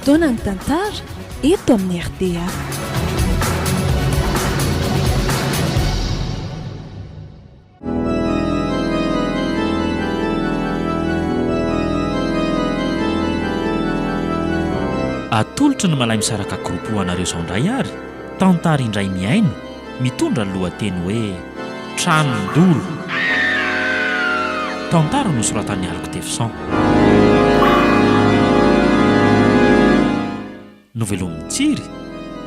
fotoana ny tantara eto amin'ny RDA. Atolotry ny malay misaraka groupe hoanareo izao indray ary tantara indray miaino mitondra ny lohateny hoe tranondolo. Tantara nosoratan'ny Alok Tefsan. Novelomin'ny Tsiry,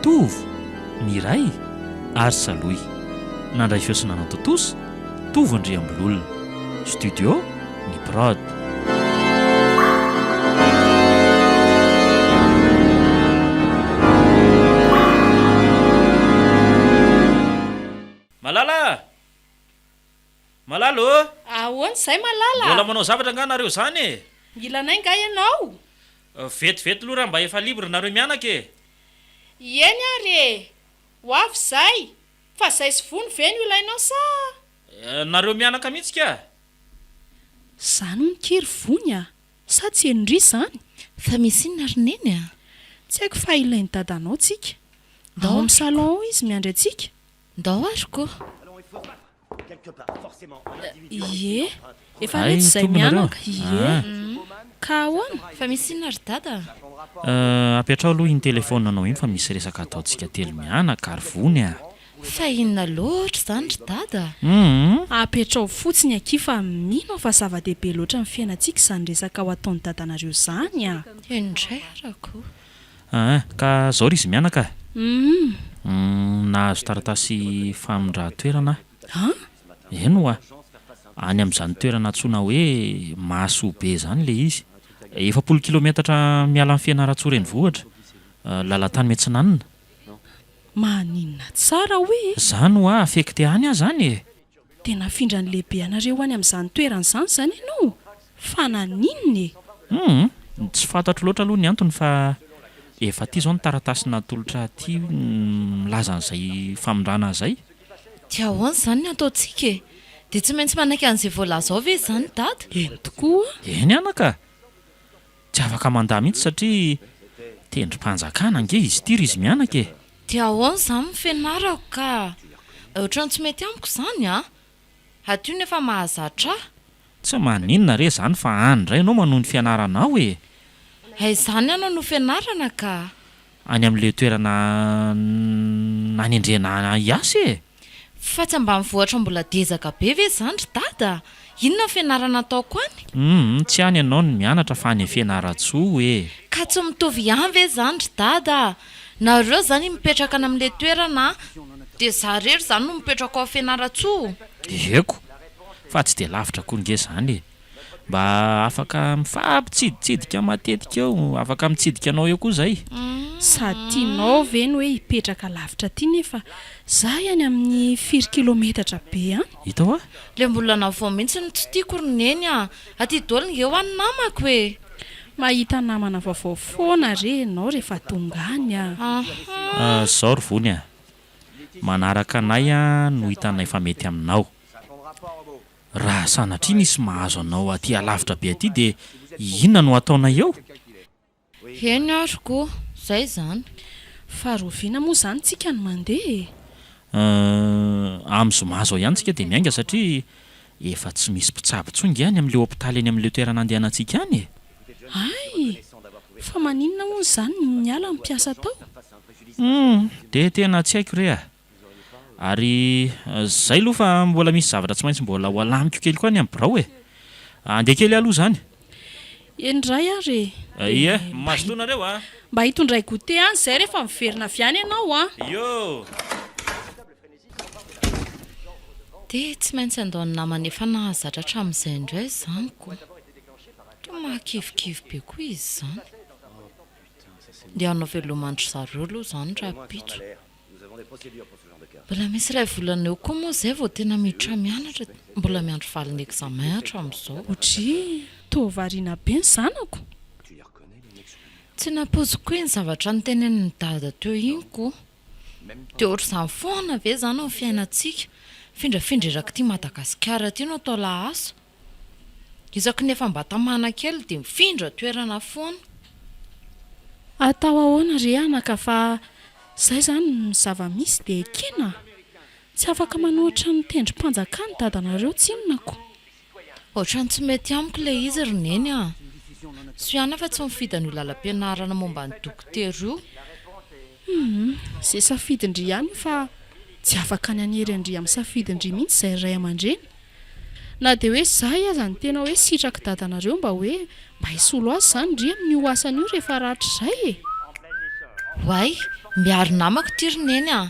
Tovo, Miray ary Saloy. Nandray fiosinana Totosa, Tovo Andriambololona. Studio ny Prod. Malala! Malalo! Ahoana izay Malala? Mbola manao zavatra anganareo zany e? Milanay nga ianao? Vetivety loha raha mba efa libre nareo mianaka e. Eny ary e, ho avy izay, fa izay sy vony ve no ilainao sa? Nareo mianaka mihitsy ka? Zany ho nikiry vony a, sa tsy henodry izany? Fa misy inona ry neny a? Tsy haiko fa ilain'ny dadanao tsika. Ndao amin'ny salon ao izy miandry antsika. Ndao ary koa. Ie, efa mety izay mianaka. Ie, ka ahoana? Fa misy inona ry dada? Apetrao aloha iny telefonanao iny fa misy resaka ataontsika telo mianaka ary vony a. Fa inona loatra izany ry dada? Apetrao fotsiny aky fa mino fa zava-dehibe loatra amin'ny fiainantsika izany resaka ao ataon'ny dadanareo izany a. Indray arako. Ka zao ry izy mianaka. Nahazo taratasy famindran-toerana. Eno a, any amin'izany toerana antsoina hoe Masobe zany le izy. 40 kilometatra miala amin'ny Fianaratsoa renivohitra, lalan-tany Metsinanana. Maninona tsara hoe? Zany hoa afekte any a zany e. Tena findra ny lehibe anareo any amin'izany toerana izany zany ianao. Fa naninona e? Tsy fantatro loatra aloha ny antony fa efa ty zao ny taratasy natolotra ty milaza an'izay famindrana izay. Dia ahoana izany ny ataontsika e? Dia tsy maintsy manaiky an'izay voalaza ao ve izany dada? Eny tokoa. Eny anaka. Tsy afaka mandahy mihitsy satria tendrim-panjakana ange izy ty ry izy mianaka e. Dia ahoana izany ny fianarako ka? Ohatran'ny tsy mety amiko izany a? Aty nefa mahazatra ahy. Tsy maninona re zany fa any indray ianao manohy ny fianaranao e. Izany ianao no fianarana ka? Any amin'ilay toerana nanendrena hiasy e. Fa tsy mba mivoatra mbola dezaka be ve izany ry dada? Inona ny fianarana ataoko any? Tsy any ianao ny mianatra fa any Fianaratsoa e. Ka tsy mitovy ihany ve izany ry dada? Nareo zany mipetraka any amin'ilay toerana dia za rery zany no mipetraka ao Fianaratsoa. Eko, fa tsy dia lavitra koa nge zany e. Mba afaka mifampitsiditsidika matetika eo, afaka mitsidika anao eo koa izay. Sady tianao ve ny hoe hipetraka lavitra ty nefa za any amin'ny 4 kilometatra be any? Hitao a? Le mbola navao mihitsy ny tsy tiako ry neny a. Aty daholo nge ho any namako e. Mahita namana vaovao foana re ianao rehefa tonga any a. Zao ry vony a. Manaraka anay a no hitanay fa mety aminao. Raha sanatria nisy mahazo anao aty alavitra be aty dia inona no ataonay eo? Eny ary koa, izay zany. Fa roviana moa zany tsika no mandeha. Amin'ny zoma zao ihany tsika dia miainga satria efa tsy misy mpitsabo tsonga any amin'ilay hopitaly eny amin'ilay toerana andehanantsika any e. Ay, fa maninona moa zany miala ny mpiasa tao? Dia tena tsy haiko re a. Ary zay aloha fa mbola misy zavatra tsy maintsy mbola ho alamiko kely koa any amin'ny birao e. Andeha kely aloha zany. Endray ary e. Ie, masotonareo a. Mba hitondray goûté any izay rehefa miverina avy any ianao a. Yo! Dia tsy maintsy andao ny namana efa nahazatra hatramin'izay indray izany koa. Toa mahakivikivy be koa izy izany. Dia anao velomandry zareo aloha izany rapitso. Mbola misy iray volana eo koa moa izay vao tena miditra mianatra. Mbola miandry valiny examen hatramin'izao. Otry, toa variana be ny zanako. Tsy napoziko iny zavatra nitenenin'ny dada teo iny koa. Dia ohatr'izany foana ve izany amin'ny fiainantsika? Findrafindra eraky ty Madagasikara ty no atao lahasa. Isaky nefa mba tamana kely dia mifindra toerana foana. atao ahoana ry anaka fa izay izany ny zava-misy dia kena tsy afaka manohatra ny tendrim-panjakany dadanareo tsinonako. ohatrany tsy mety amiko ilay izy roneny a. sy ihany fa tsy mifidy ny lalam-pianarana momba ny dokotera io. Izay safidindry ihany fa tsy afaka ny anery andry amin'ny safidindry mihitsy izay ray aman-dreny. Na dia hoe izahay aza ny tena hoe sitraka dadanareo mba hisolo azy izany ndry amin'ny io asany io rehefa ratra izay e. Hoay, miaro namako ty roneny a.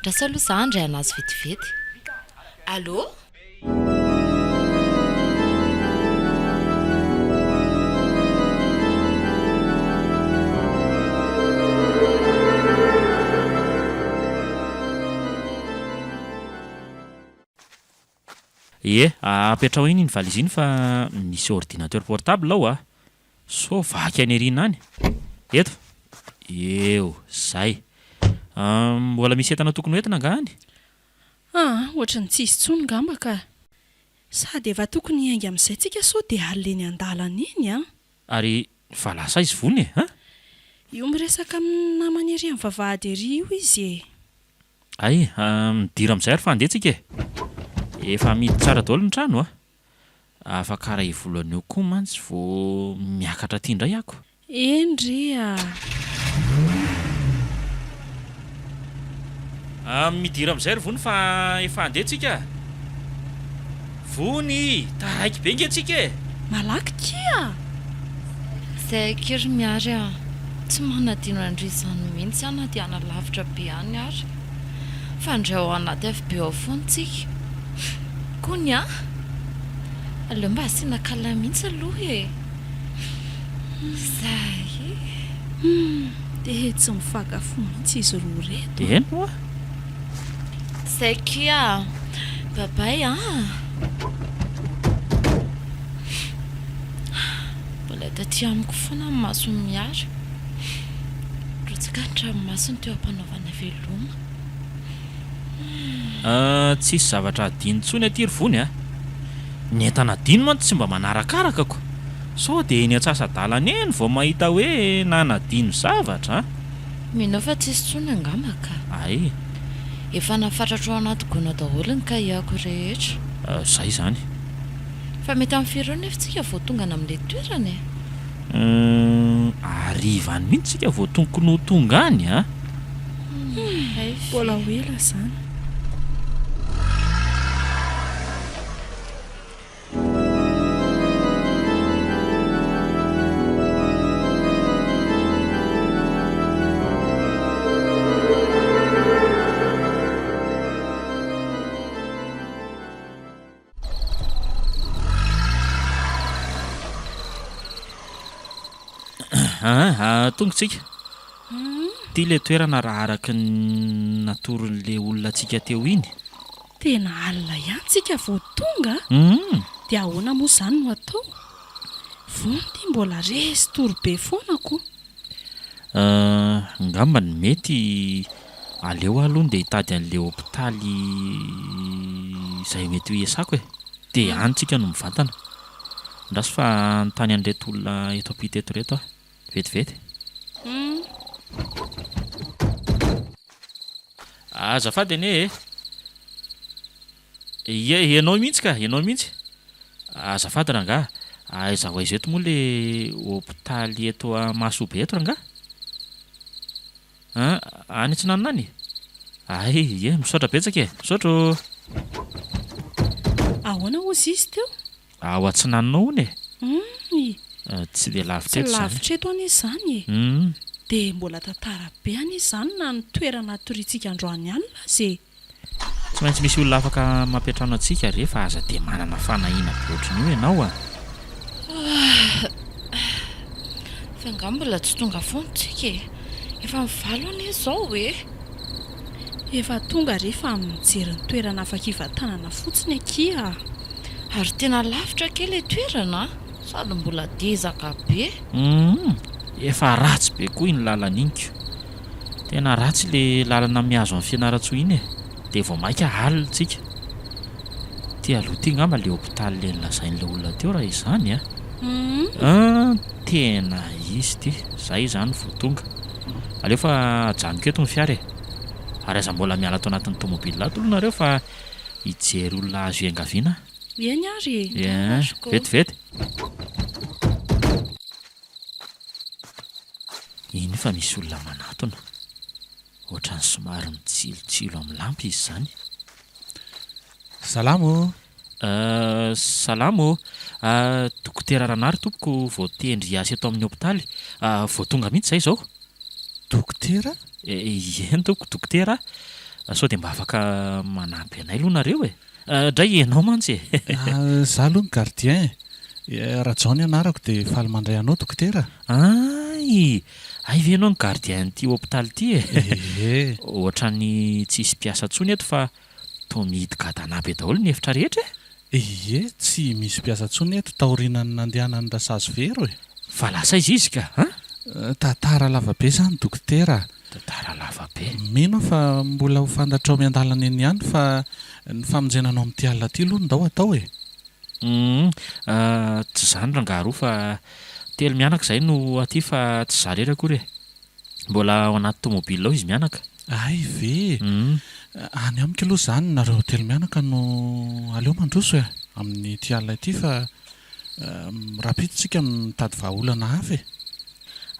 Ndrasa aloha za andray anazy vetivety. Allô? Apetra ho iny valizy iny fa misy ordinateur portable ao so vaky any arina any. Eto. Eo, zay. Mbola misy entana tokony hoentina angahany? Ohatrany tsisy tsony ngamba ka. Sady efa tokony hainga amin'izay tsika so dia aleny an-dalana iny Ary fa lasa izy vony Io miresaka amin'ny namany ery amin'ny vavahady ery io izy e. Ay, midira amin'izay ary fa andetsika efa midy tsara daholo ny trano afaka raha ivolana eo koa mantsy vao miakatra ty indray ako. Endry midira amin'izay ry vony fa efa andetsika. Vony taraiky be ngentsika e. malaky kia. Izay kiry miary a. Tsy manadino andrizany mihitsy ana dia ana lavitra be any ary. Fa ndray ao anaty avy be ao foantsika. Kony aleo mba asiana kala mihitsy aloha e. Zay dia tsy mifakafo mihitsy izy roa reto. Eno Zay kia. Babay mbola taty amiko foana ny maso miary. Rotsika ny tranomasony teo ampanaovana veloma. Tsisy zavatra adino ntsony aty ry vony ny entana adino mantsy tsy mba manarakaraka ko. So dia eny antsasadalana eny vao mahita hoe nanadino zavatra. Minao fa tsisy tsony angamba ka. Ay, Efa nafatratra ao anaty gona daholo ny kahiako rehetra. zay zany. Fa mety amin'ny firy eo nefa tsika vao tongana amin'ilay toerana Arivany mihitsy tsika vao tokony ho tonga any Mbola ho ela izany. Tongotsika ty le toerana raha araky ny natoron'le olona tsika teo iny. Tena alina ihany tsika vao tonga. Dia ahoana moa izany no atao? Vony ty mbola resy torobe foana ko. Ngamba ny mety aleo aloha dia hitady an'le hopitaly izay mety ho iasako dia antsika no mivantana. Ndraso fa nytany an'reto olona eto ampita eto reto vetivety. Azafady anie ianao mihitsy ka, ianao mihitsy. Azafady rangaha, aiza ho aiza eto moa le hopitaly eto Masobe eto rangaha? Any Antsinanana any? Ay, misaotra betsaka misaotra. Ahoana ozy izy teo? Ao Antsinanana hony tsy dia lavitra Tsy eto zany. lavitra eto any izany dia mbola tantara be any izany na ny toerana toriantsika androany alina ze. Tsy maintsy misy olona afaka mampiatrano antsika rehefa aza dia manana fanahina be ohatran'io ianao Fa ngamba mbola tsy tonga foana tsika efa mivalo anie izao Efa tonga rehefa mijery ny toerana afaka hivantanana fotsiny akia. Ary tena lavitra kely toerana sady mbola dezaka be. Efa ratsy be koa iny lalana inko. Tena ratsy le lalana mihazo amin'ny Fianaratsoa iny dia vao maika alina tsika. Ty aloha ty ngamba le hopitaly le nilazain'ilay olona teo raha izany Tena izy ty zay zany vao tonga aleo fa ajanoko eto ny fiara ary aza mbola miala ato anatin'ny tomobile ato aloha nareo fa hijery olona azo iangaviana eny ary vetivety iny fa misy olona manatona ohatrany somary mitsilotsilo amin'ny lampy izy zany salamo salamo dokotera Ranary tompoko vao tendry asa eto amin'ny hôpitaly vao tonga mihitsy zay zao dokotera eny tompoko dokotera sao dia mba afaka manampy anay aloha nareo dray ianao mantsy za aloha ny gardien raha jao ny anarako dia faly mandray anao dokotera ay ve ianao ny gardien ty hôpitaly ty ohatrany tsisy mpiasa ntsony eto fa toa mihidy-gadanabe daholo ny efitra rehetra tsy misy mpiasa ntsony eto taorinany nandehanany rasazy vero fa lasa izy ka tantara lavabe zany dokotera tantara lavabe mino fa mbola ho fantatrao miandalana eny ihany fa ny famonjenanao amin'ity alina ty aloha ndao atao tsy zany rangaroa fa telo mianaka izay no aty fa tsy za rery akory mbola ao anaty tomobile ao izy mianaka ay ve any amiko aloha zany nareo telo mianaka no aleo mandroso amin'ny ty alina ity fa rapitsika mitady vahaolana avy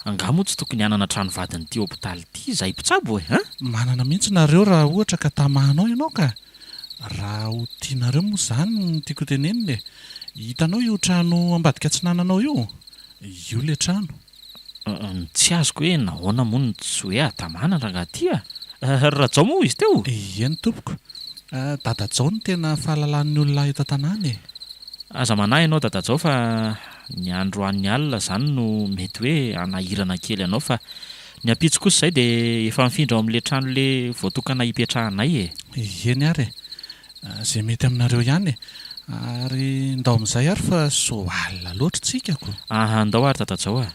angamo tsy tokony hanana trano vadiny ty hôpitaly ty zay mpitsabo manana mihitsy nareo raha ohatra ka tamahanao ianao ka raha ho tianareo moa zany ny tiako teneniny hitanao io trano ambadika tsinananao io le trano tsy azoko hoe nahoana moa tsy hoe atamana ranga ty rajao moa izy teo eny tompoko dadajao ny tena fahalalan'ny olona eto tanàny aza manahy ianao dadajao fa ny andro an'ny alina zany no mety hoe anahirana kely anao fa ny ampitsy kosa izay dia efa mifindra ao amin'le trano le voatokana hipetrahanay eny ary zay mety aminareo ihany ary ndao amin'izay ary fa so alina loatra tsikako ndao ary dadajao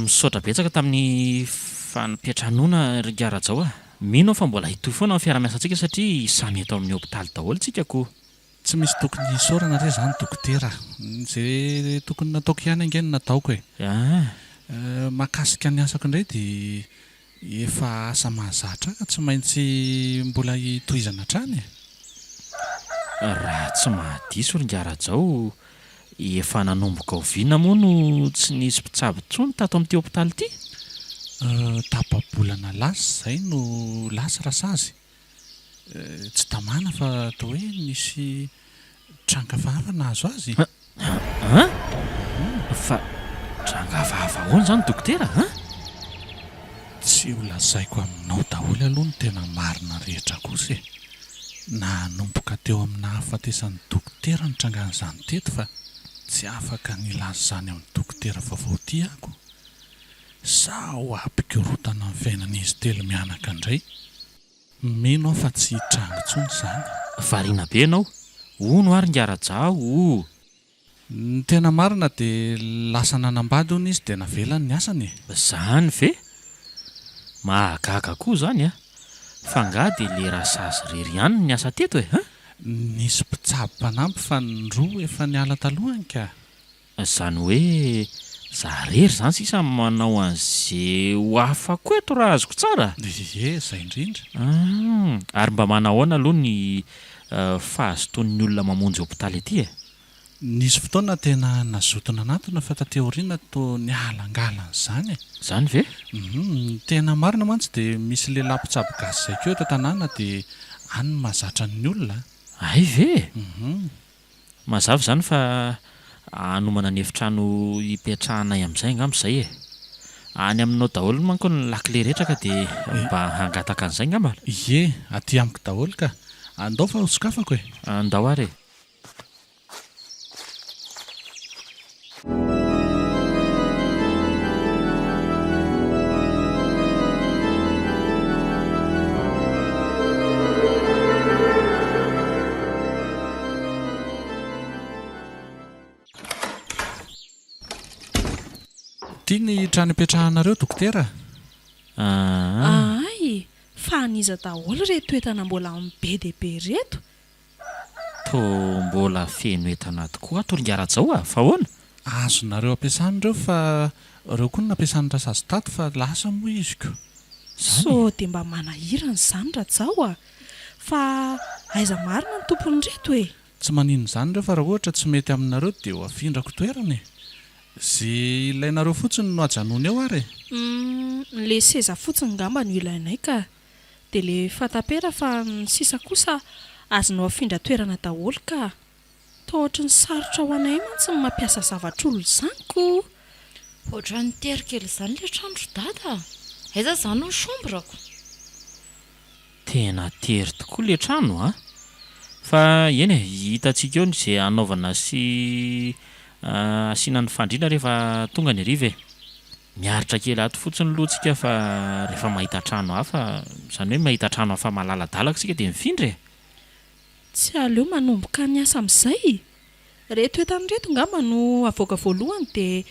misaotra betsaka tamin'ny fanipiatranoana ringarajao mino fa mbola hitoy foana amin'ny fiara-miasantsika satria samy eto amin'ny hôpitaly daholo tsikako tsy misy tokony isaorana re zany dokotera zay tokony nataoko ihany angeny nataoko mahakasika ny asako indray dia efa asa mahazatra ka tsy maintsy mbola hitohizana trany raha tsy mahadiso ringarajao efa nanomboka oviana moa no tsy nisy mpitsabo ntsony tato amin'ity hôpitaly ity tapabolana lasa zay no lasa rasazy tsy tamana fa atao hoe nisy trangavava nahazo azy fa trangavava hoana zany dokotera tsy ho lazaiko aminao daholo aloha ny tena marina rehetra kosa nanomboka teo amina hafatesan'ny dokotera ny trangan'izany teto fa tsy afaka nilaza zany amin'ny dokotera vaovao ty ako sa ho ampikorotana ny fiainan'izy telo mianaka indray mino aho fa tsy hitrango ntsony zany variana be ianao ono ary ngarajao ny tena marina dia lasa nanambady hono izy dia navelany ny asany zany ve mahagaga koa zany fa ngah dia le rasazy rery ihany ny asa teto nisy mpitsabo mpanampy fa ny roa efa niala talohany ka zany hoe za rery zany sisa manao an'izay ho afako eto raha azoko tsara zay indrindra ary mba manahoana aloha ny fahazotoan'ny olona mamonjy hôpitaly ety nisy fotoana tena nazotona anatona fa tateoriana to ny alangalana zany zany ve tena marina mantsy dia misy lehilahy mpitsabo gasy zay keo eto tanàna dia any mahazatra ny olona ay ve mazava zany fa anomana ny efitrano hipetrahanay amin'izay angambizay any aminao daholo manko ny lakile rehetra ka dia mba hangataka an'izay ngamba aty amiko daholo ka andao fa hosokafako andao ary Tia ny trano ipetrahanareo dokotera? Ay, fa aniza daholo reto entana mbola amin'ny be dehibe reto. To mbola feno entana tokoa toringara-jao fa ahoana? Azonareo ampiasan'ireo fa ireo koa no nampiasan'ny rasazy tato fa lasa moa iziko. So dia mba manahirana izany Rajao fa aiza marina ny tompony reto e. Tsy maninona izany ireo fa raha ohatra tsy mety aminareo dia ho afindrako toerana e. Izay ilainareo fotsiny no ajanona eo ary. Le seza fotsiny ngamba no ilainay ka. Dia le fatapera fa ny sisa kosa azonao afindra toerana daholo ka. Toa ohatry ny sarotra ho anay mantsy ny mampiasa zavatr'olona izany ko. Ohatra ny terikely izany le trano dada. Aiza izany ny chambrako? Tena tery tokoa le trano fa eny e, hitantsika eo izay anaovana sy asiana ny fandriana rehefa tonga ny hariva e. Miaritra kely ato fotsiny lohantsika fa rehefa mahita trano hafa, izany hoe mahita trano hafa malaladalaka sika dia mifindra e. Tsy aleo manomboka ny asa amin'izay. Reto entany reto ngamba no avoaka voalohany dia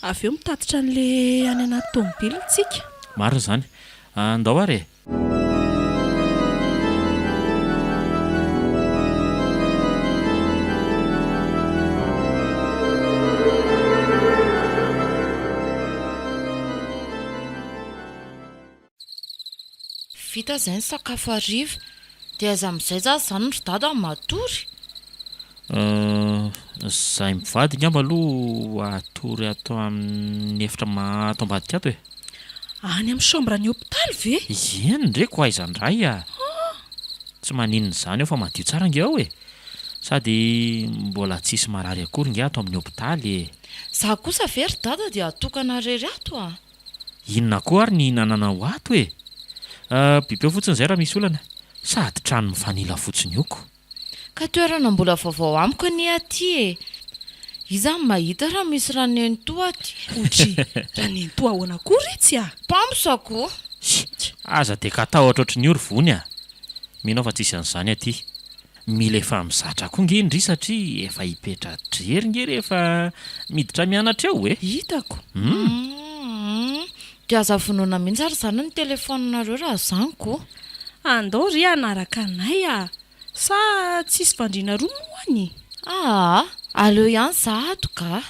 avy eo mitatitra an'le any anaty tomobila tsika. Marina izany. Andao ary e. Vita izay ny sakafo hariva dia aiza amin'izay za izany ry dada matory. Zahay mivady ngamba aloha atory ato amin'ny efitra ato ambadika ato e. Any amin'ny chambre ny hôpitaly ve? Eny ndreko aiza ndray tsy maninona izany aho fa madio tsara nge ao e. Sady mbola tsisy marary akory nge ato amin'ny hôpitaly e. Za kosa ve ry dada dia atokana rery ato Inona koa ary ny nanana ho ato e. Bipeo fotsiny izay raha misy olana. Sady trano mifanila fotsiny ioko. Ka toerana mbola vaovao amiko ny aty e. Iza mahita raha misy ranentoa aty. Otry, ranentoa ahoana koa retsy Pamsako. Aza dia katao ohatrany io ry vony Minao fa tsisy an'izany aty. Mila efa mizatra koa nge ndry satria efa hipetra drery nge rehefa miditra mianatra eo e. Hitako. Dia aza vonoina mihitsy ary izany ny telefoninareo raha izaniko. Andao ry anaraka anay sa tsisy fandriana roa moany? Aleo ihany za ato ka.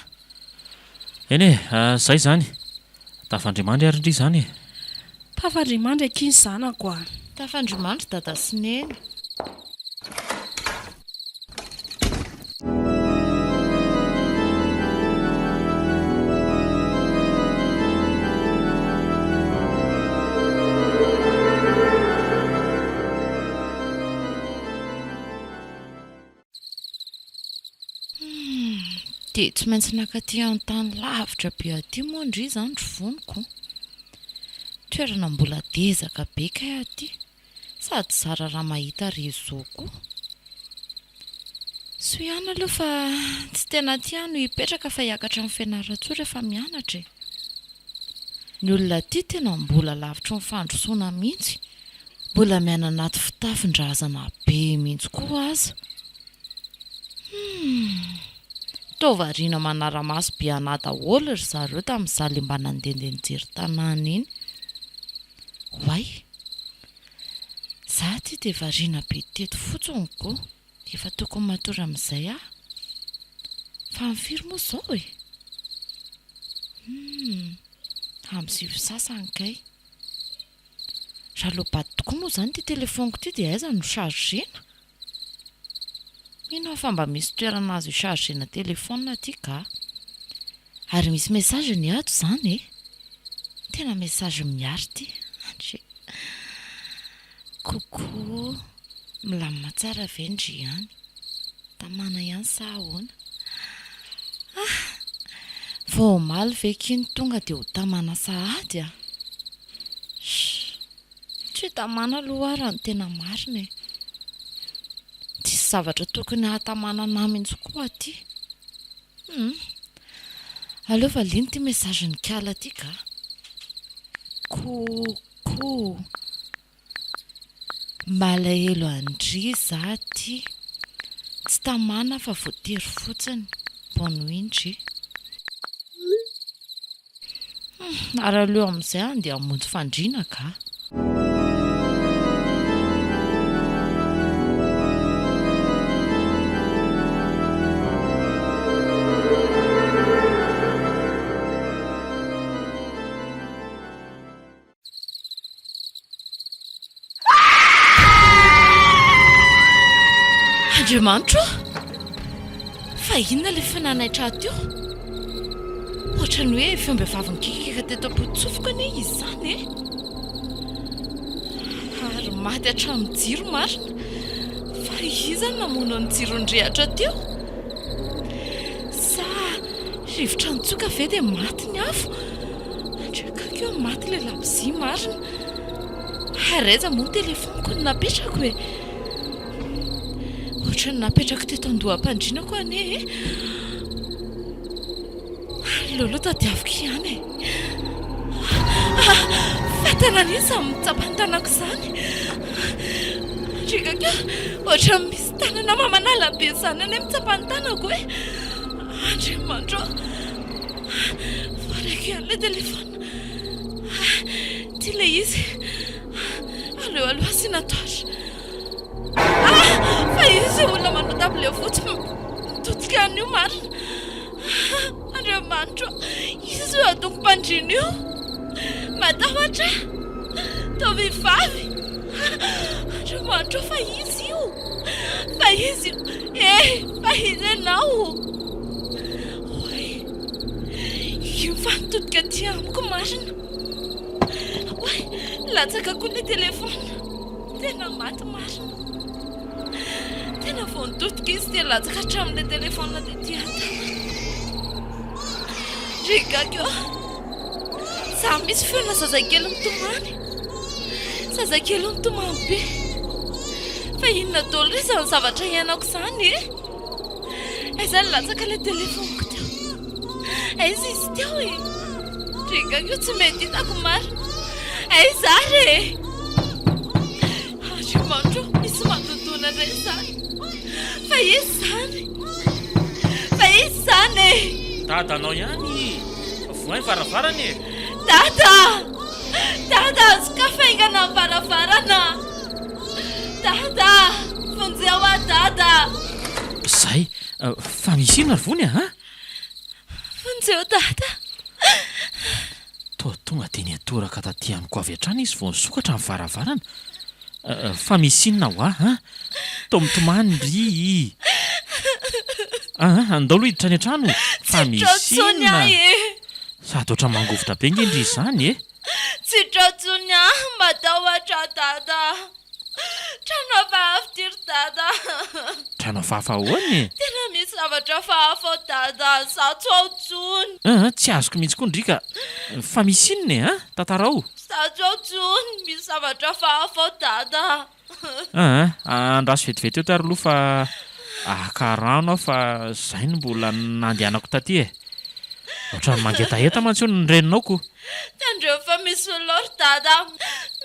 Eny e, izay izany. Tafandrimandry ary indry izany e. Tafandrimandry akiny zanako Tafandrimandry dada sy neny. Dia tsy maintsy nakaty amin'ny tany lavitra be aty moa indry izany ry voniko. Toerana mbola dezaka be kay aty. Sady zara raha mahita réseau koa. Sy ihany aloha fa tsy tena tia no hipetraka fa hiakatra amin'ny fianarantsoa rehefa mianatra e. Ny olona aty tena mbola lavitra ny fandrosoana mihitsy. Mbola miana anaty fitafin-drazana be mihitsy koa aza. Taovariana manara-maso be anahy daholo ry zareo tamin'izaho le mba nandehandeha nijery tanàna iny. Hoay, za ty dia variana be teto fotsiny koa. Efa tokony matory amin'izay fa mifiry moa izao e. Amin'ny sivy sasany kay. Raha lobady tokoa moa izany ty telefoniko ty dia aiza no chargena. Mino fa mba misy toerana azo chargena telefona ty ka. Ary misy message ny ato izany e. Tena message miaro ty. Coucou, milamina tsara ve ndry ihany? Tamana ihany sa ahoana? Vao omaly ve kiny tonga dia ho tamana sahady Tsy tamana aloha ary ny tena marina e. Tsisy zavatra tokony hatamana namitsy koa aty. Aleo valiany ty message ny kala ty ka. Coucou, malahelo andry za ty. Tsy tamana fa voatery fotsiny. Bonne nuit ndry. Araleo amin'izay andeha hamonjy fandriana ka. Andriamanitro, fa inona ilay fananaitra teo? Ohatrany hoe fiombevaviny kikika teto am-potsofoka anie izy izany e. Ary maty hatramin'ny jiro marina. Fa izany namono ny jiron-drehatra teo. Sa rivotra nitsoka ve dia maty ny afo? Andrekako eo maty ilay labozia marina. Haraiza moa ny telefoniko no napetrako e. Ohatrany napetrako teto andoham-pandrianako anie e. Lolo tadiaviko ihany e. Fatana an'izy amin'ny mitsapan'ny tanako izany. Andrekako ohatrany misy tanana mamanala be izany any mitsapan'ny tanako e. Andriamanitro, voaraiko ihany ilay telefona. Ty ilay izy. Aleo asiana toatra. Fa izy olona manao table fotsy mitotsika an'io marina. Andriamanitro, izy io atoko mpandriana io. Matahotra, tao vehivavy. Andriamanitro, fa izy io. Fa izy io. Fa izy ianao. Oe, io fa nitodika aty amiko marina. Oe, latsaka koa ilay telefona. Tena maty marina. Tena vao nitodika izy dia latsaka hatramin'ilay telefona dia ty an-tanana. Rekako za misy feona zazakely mitomany. Zazakely mitomany be. Fa inona daholo re izany zavatra iainako izany e. Aiza ny latsaka ilay telefoniko teo? Aiza izy teo e? Rekako tsy mety hitako marina. Aiza re? Andriamanitro, misy mandondona indray izany. Fa izy izany. Fa izy izany e. Dadanao ihany voay varavarana e. Dada, azo kafaingana amin'ny varavarana. Dada, vonjeo a dada. Zay, fa misy inona ry vony a? Vonjeo dada. Tonga dia niatoraka taty amiko avy hatrany izy vao nisokatra amin'ny varavarana. Fa misy inona ho a? Tao mitomany ry. Andao aloha hiditra any an-trano. Fa misy inona? Sady oatra mangovotra be ngendry izany e. Tsy tratsony matahotra dada. Trano hafahafa ty ry dada. Trano hafahafa ahoana e? Tena misy zavatra hafahafa dada. Za tsy ao tsony. Tsy azoko mihitsy koa ndrika. Fa misy inona e? Tantarao. Za tsy ao tsony. Misy zavatra hafahafa dada. Andraso vetivety eo tary aloha fa akarano aho fa izay no mbola nandehanako taty e. Ohatrany mangetaheta mantsy ny reninao. Tandreo fa misy olona dada.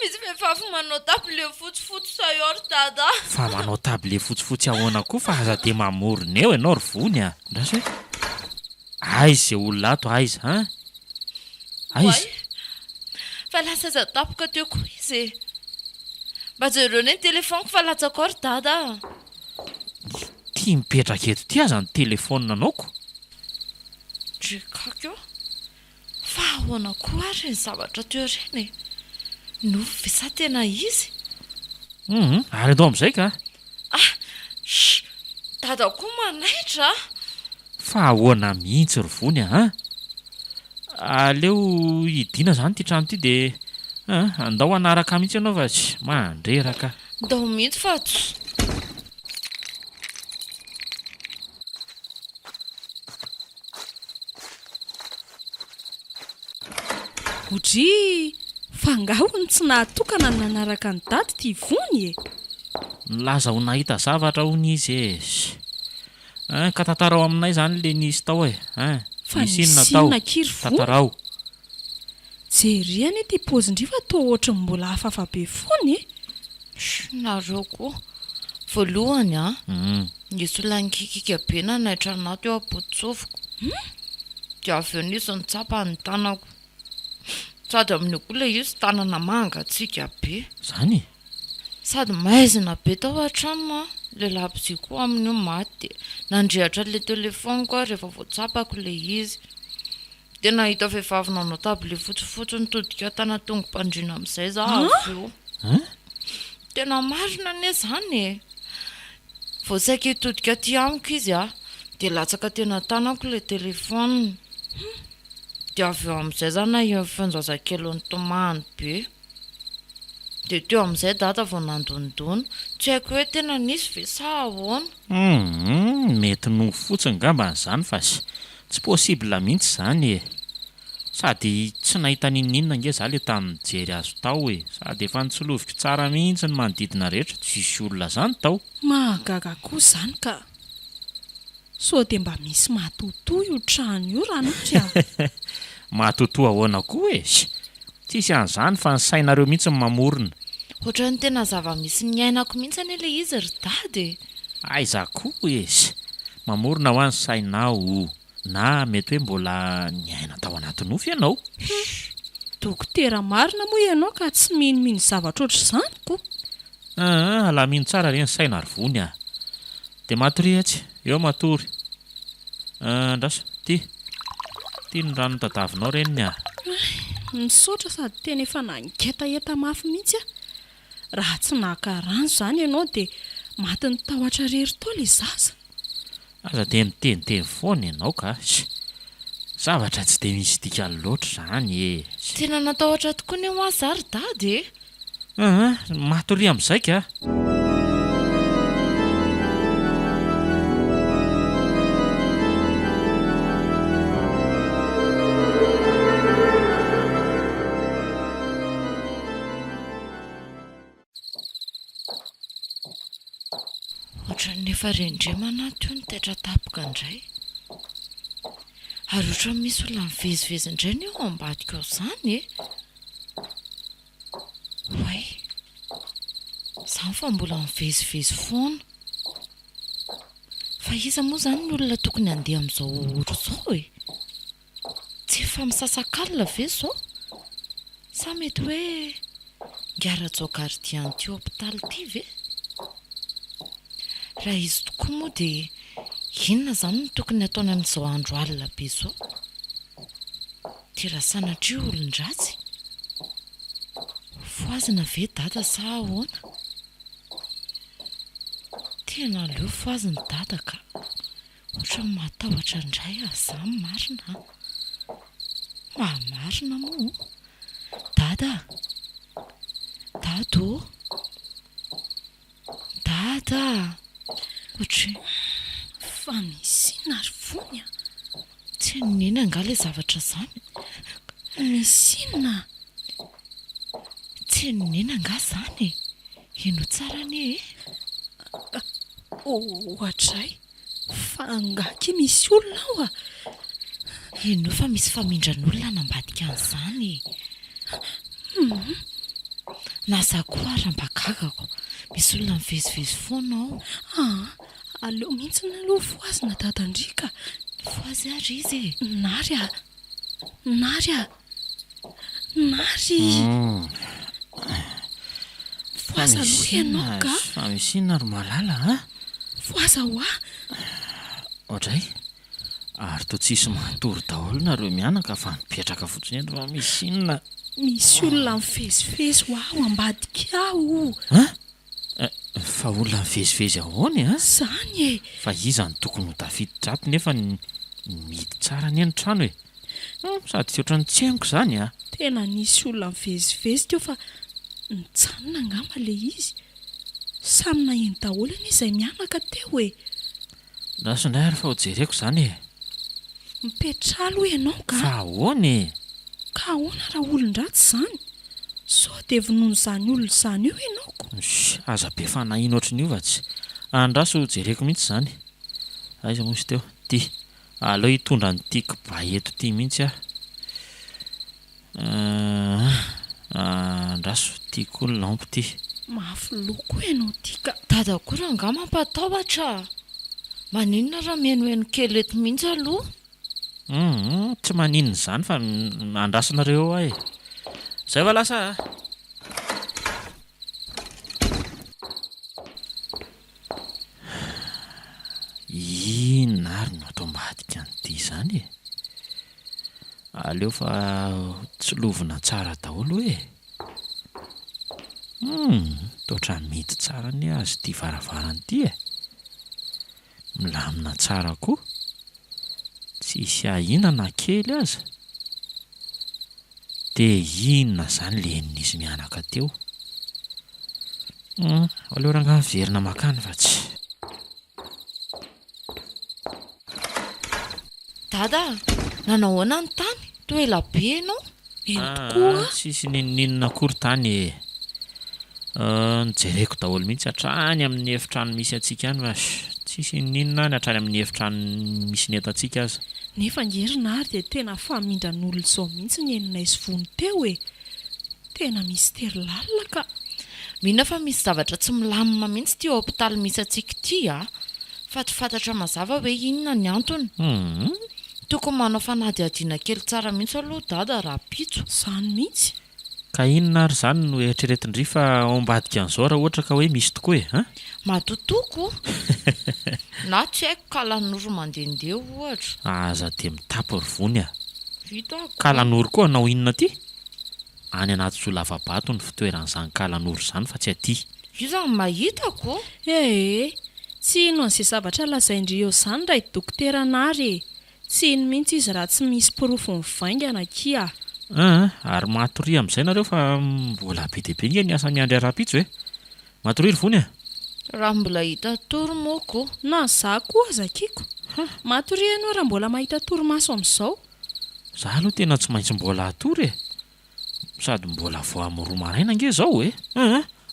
Misy vehivavy manao table fotsifotsy saio ry dada. Fa manao table fotsifotsy ahoana koa fa aza dia mamorona eo ianao ry vony a. Ndraso hoe aiza izay olona ato aiza aiza. Fa lasa aza tapoka teo koa izy. Mba jereo ny telefoniko fa latsako ry dada. Tia mipetraka eto ty aza ny telefona anaoko. Rekako eo. Fa ahoana koa ary ny zavatra teo ireny. Nofo ve sa tena izy? Ary andao amin'izay ka. Dada koa manaitra. Fa ahoana mihitsy ry vony a. Aleo hidiana izany ty trano ty dia andao hanaraka mihitsy ianao fa tsy mandreraka. Ndao mihitsy fa tsy. Odry, fangahony tsy nahatokana ny nanaraka ny dady ty vony e. Nilaza ho nahita zavatra hony izy e. Ka tantarao aminay izany le nisy tao e. Fa misy inona tao? kiry vony. Tantarao. Jery any ty pozindry fa toa ohatrany mbola hafahafa be fony e. Nareo koa. Voalohany nisy olona nikikika be nanaitra anaty eo am-potsofoka. Dia avy eo nisy nitsapa ny tanako. sady amin'ny koa le izy tanana mangatsika be Zany? sady maizina be tao an-trano a le lapsi koa amin'io maty de nandrehatra le telefony koa rehefa voatsapako le izy de nahita vehivavy nanao tabile fotsifotsy nitodika tana tongo-pandriana amin'izay za avy eo tena marina ane zany e vao saika hitodika aty amiko izy a de latsaka tena tanako le telefony de avy eo amin'izay zany a fanjazakely nitomany be de teo amin'izay data vao nandonidony tsy haiko hoe tena nisy ve sa ahoana mety no fotsiny ngamba n'izany fa tsy possible mihitsy zany e sady tsy nahita ninninona nge za le tamin'ny jery azo tao e sady efa nitsoloviko tsara mihitsy ny manodidina rehetra tsisy olona zany tao mahagaga koa zany ka so de mba misy matotoa io trano io ranotry a mahatotoa ahoana koa e tsisy an'izany fa ny sainareo mihitsy ny mamorona ohatra ny tena zava-misy ny ainako mihitsy ane le izy ry dady aiza koa e mamorona ho any sainao na mety hoe mbola ny aina tao anaty nofy ianao dokotera marina moa ianao ka tsy minomino zavatra oatra izany ko alamino tsara reny saina arivony a de matorehatsy eo matory andraso ty ny rano tadavinao reniny a misaotra sady tena efa nangetaeta mafy mihitsy a raha tsy naka rano zany ianao de maty ny tahotra rery tao le zaza aza de miteniteny foana ianao ka zavatra tsy de misy dikany loatra zany e tena natahotra tokoa ny ho azy ry dady e matory amin'izay ka nefa rendremana teo ny taitra tapoka indray ary ohatra misy olona mivezivezy indray ny eo ambadika ao zany e way zany fa mbola mivezivezy foana fa iza moa zany ny olona tokony handeha amin'izao ohatra zao e tsy efa misasakalina ve zao sa mety hoe ngiara-jao gardian ty hôpitaly ty ve raha izy tokoa moa de inona zany no tokony ataony amin'izao andro alina be zao tira sanatria olon-dratsy foazina ve dada sa ahoana tena leo foaziny dada ka ohatra ny matahotra indray azany marina mahamarina moa dada dado dada ohatra fa misy inona ary vony a tsy nina anga le zavatra zany misy inona tsy nina anga zany ino tsara ane ohatray fa angaky misy olona ao a ino fa misy famindran'olona nambadika an'izany nasa koa arambagagako misy olona mivezivezy foana ao aleo mihitsy naloha foazina dadandrika foazy ary izy nary foaza aloha ianao ka fa misy inona ry malala foaza ho a ohatray ary to tsisy matory daholo nareo mianaka fa mipetraka fotsiny eny fa misy inona misy olona mivezivezy ho aho ambadika aho fa olona mivezivezy ahoany zany e fa iza ny tokony ho tafiditra ato nefa midy tsara ny eny trano e sady tsy oatra ny tseniko zany tena nisy olona mivezivezy teo fa nitsanona angamba le izy samy naheny daholo any izay mianaka teo e rasondray ary fa ho jereko zany e mipetralo ianao ka fa ahoany e ka ahoana raha olon-dratsy zany sao de vonono zany olona zany io ianaoko aza be fa nahino ohatran'io va tsy andraso jereko mihitsy zany aiza mosy teo ty aleo hitondra ny tiako ba eto ty mihitsy andraso tiako ny lampy ty mafy loko ianao ty ka dada koa anga mampatahotra maninona raha mienoeno kely eto mihitsy aloha tsy maninona zany fa andrasonareo ahy Zay va lasa. Inona ary no atao ambadika an'ity zany e? Aleo fa tsy lovina tsara daholo e. Totra mety tsara ny azy ity varavarana ity e. Milamina tsara koa. Tsisy ahinana kely aza. Dia inona zany lenin'izy mianaka teo? Aleo ranga miverina makany fa tsy. Dada, nanao ahoana ny tany? Toa ela be ianao? Tokoa. Tsisy ninninina akory tany e. Nijereko daholo mihitsy hatrany amin'ny efitrano misy antsika any fa tsisy ninona any hatrany amin'ny efitrano misy ny etantsika aza. Nefa ngerina ary dia tena famindran'olona izao mihitsy ny enina izy vony teo e. Tena mistera lalina ka. Mihina fa misy zavatra tsy milamina mihitsy ty hôpitaly misy antsika ity a. Fa tsy fantatra mazava hoe inona ny antony. Tokony manao fanadihadiana kely tsara mihitsy aloha dada raha pitso. Izany mihitsy. Ka inona ary zany no eritreretindry fa ao ambadika an'izao raha ohatra ka hoe misy tokoa e? Matotoko. Na tsy haiko kalan'oro mandehandeha ohatra. Aza dia mitapy ry vony a. Vitako. Kalan'oro koa anao inona ty? Any anaty Solavabato ny fitoeran'izany kalan'oro izany fa tsy aty. Io zany mahitako. Tsy ino an'izay zavatra lazaindry eo izany raha i dokotera Nary e. Tsy ino mihitsy izy raha tsy misy porofo mivaingana kia. Ary matory amin'izay nareo fa mbola be dia be nge ny asa miandry ara-pitso e. Matory ry vony a? Raha mbola hita toromoko. Na za koa zakiko. Matory ianao raha mbola mahita torimaso amin'izao. Za aloha tena tsy maintsy mbola atory e. Sady mbola vao amin'ny roa maraina nge zao e.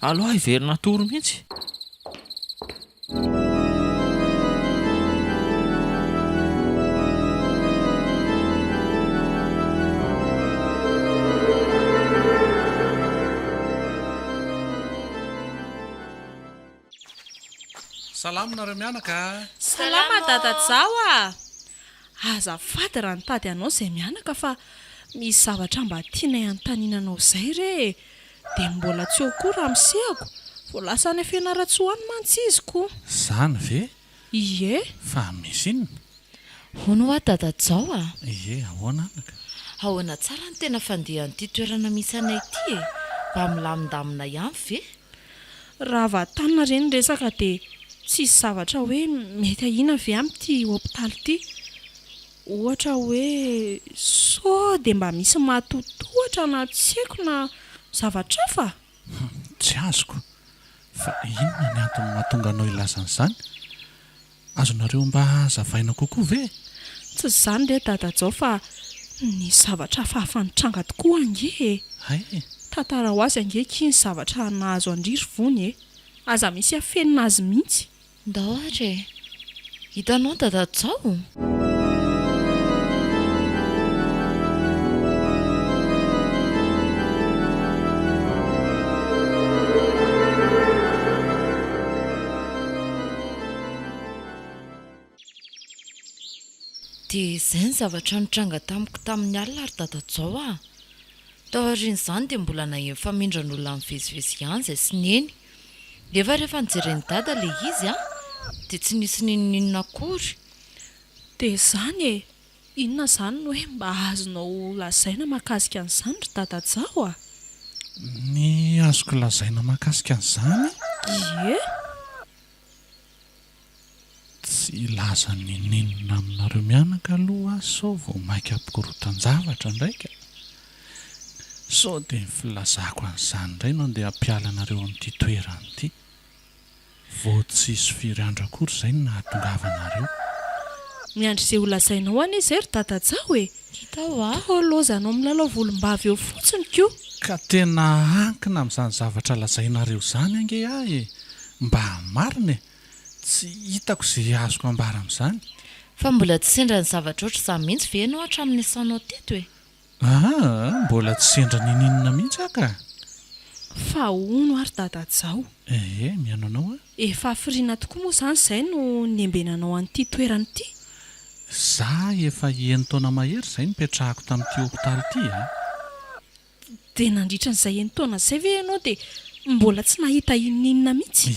Aloha hiverina tory mihitsy. Salamina mianaka. Salama dadajao a. Azafady raha nitady anao izay mianaka fa misy zavatra mba tianay anontaniananao izay re. Dia mbola tsy eo koa raha misehako. Vao lasa any fianarantsoany mantsiziko. Zany ve? Ie. Fa misy inona? Hono a dadajao a. Ie, ahoana anaka? Ahoana tsara ny tena fandehan'ity toerana misy anay ity e. Mba milamindamina ihany ve? Raha vatanina ireny resaka dia tsisy zavatra hoe mety ahina ve amin'ity hôpitaly ity. Ohatra hoe sao dia mba misy matotohatra na tsy haiko na zavatra fa. Tsy azoko. Fa inona ny antony mahatonga anao ilazan'izany? Azonareo mba zavaina kokoa ve? Tsy izany re dadajao fa ny zavatra fahafanitranga tokoa ange. Hay. Tantara ho azy angeki ny zavatra nahazo andriry vony e. Aza misy afenina azy mihitsy. Ndao ary. Hitanao dadajao? Dia izay ny zavatra nitranga tamiko tamin'ny alina ary dadajao a. Tao aorian'izany dia mbola naheno famindran'olona mivezivezy ihany izay sy neny. Nefa rehefa nijereny dada ilay izy a, dia tsy nisy ninona akory. Dia izany e. Inona izany no hoe mba azonao lazaina mahakasika an'izany ry dadajao a? Ny azoko lazaina mahakasika an'izany? Ie. Tsy laza ny ninona aminareo mianaka aloha sao vao maika ampikorotan-javatra ndraika. Sao dia ny filazako an'izany indray no andeha hampiala anareo amin'ity toerana ity. Vao tsisy firy andro akory izay no nahatongavanareo. Miandry izay ho lazainao any izay ry dadajao e. Hitao a. Lozanao milalao volombavy eo fotsiny koa. Ka tena ankina amin'izany zavatra lazainareo izany ange ahy e. Mba marina e. Tsy hitako izay azoko ambara amin'izany. Fa mbola tsy sendra ny zavatra oatra izany mihitsy ve ianao hatramin'ny asanao teto e? Mbola tsy sendra ninona mihitsy aka. Fa hono ary dadajao. Miano anao a? Efa firiana tokoa moa izany izay no niembenanao an'ity toerana ity. Za efa 1 taona mahery izay nipetrahako tamin'ity hôpitaly ity a. dia nandritra n'izay enitaona izay ve ianao dia mbola tsy nahita ininona mihitsy?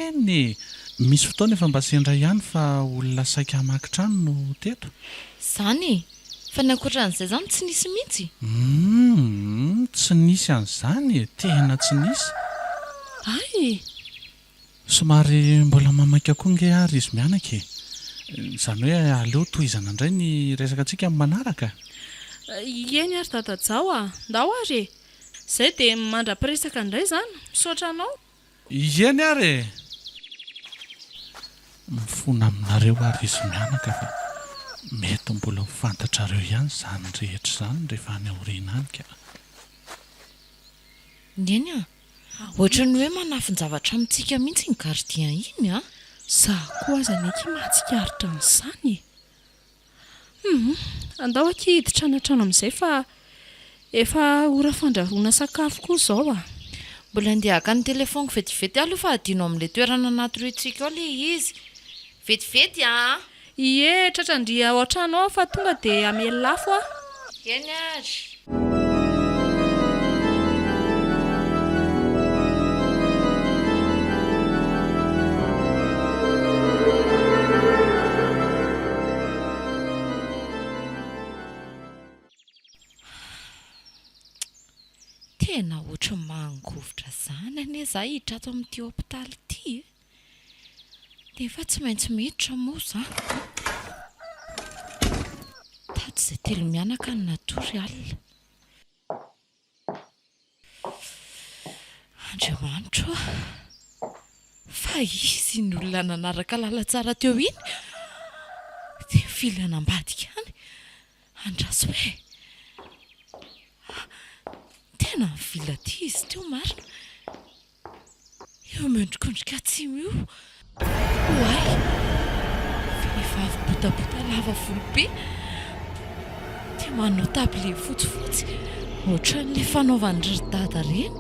eny misy fotoana efa mba sendra ihany fa olona saika hamakitrano no teto. Zany fa ny ankoatran'izay zany tsy nisy mihitsy. Tsy nisy an'izany tena tsy nisy. Ay, somary mbola mamaika koa nge ary izy mianaka izany hoe aleo tohizana indray ny resaka antsika amin'ny manaraka. eny ary dadajao ndao ary izay dia mandra-piresaka indray izany misaotra anao. Eny ary mifona aminareo ary izy mianaka fa mety mbola mifantatrareo ihany izany rehetra izany rehefa any aoriana any ka. Eny ohatra ny hoe manafinjavatra amintsika mihitsy ny gardien iny Zaho koa aza neky mahatsikaritra an'izany. Andao aky hiditra any an-trano amin'izay fa efa ora fandrahoana sakafo koa izao Mbola andeha haka ny telefoniko vetivety aloha fa adino amin'ilay toerana anaty roantsika ao ilay izy. Vetivety Ie, tratrandria ao an-trano ao fa tonga dia amely lafo Eny ary. Tena ohatra mangovotra zany anie za hiditra ato amin'ity hôpitaly ity dia efa tsy maintsy miditra moa za. Tady izay telo mianaka ny natory alina. Andriamanitra fa izy ny olona nanaraka lalatsara teo iny dia filana ambadika any andraso hoe tena mivila ty izy teo marina. Eo mendrikondrika atsimo io oay vehivavy botabota lava volobe dia manao tabile fotsifotsy ohatran'ilay fanaovan'ny ry-dada reny.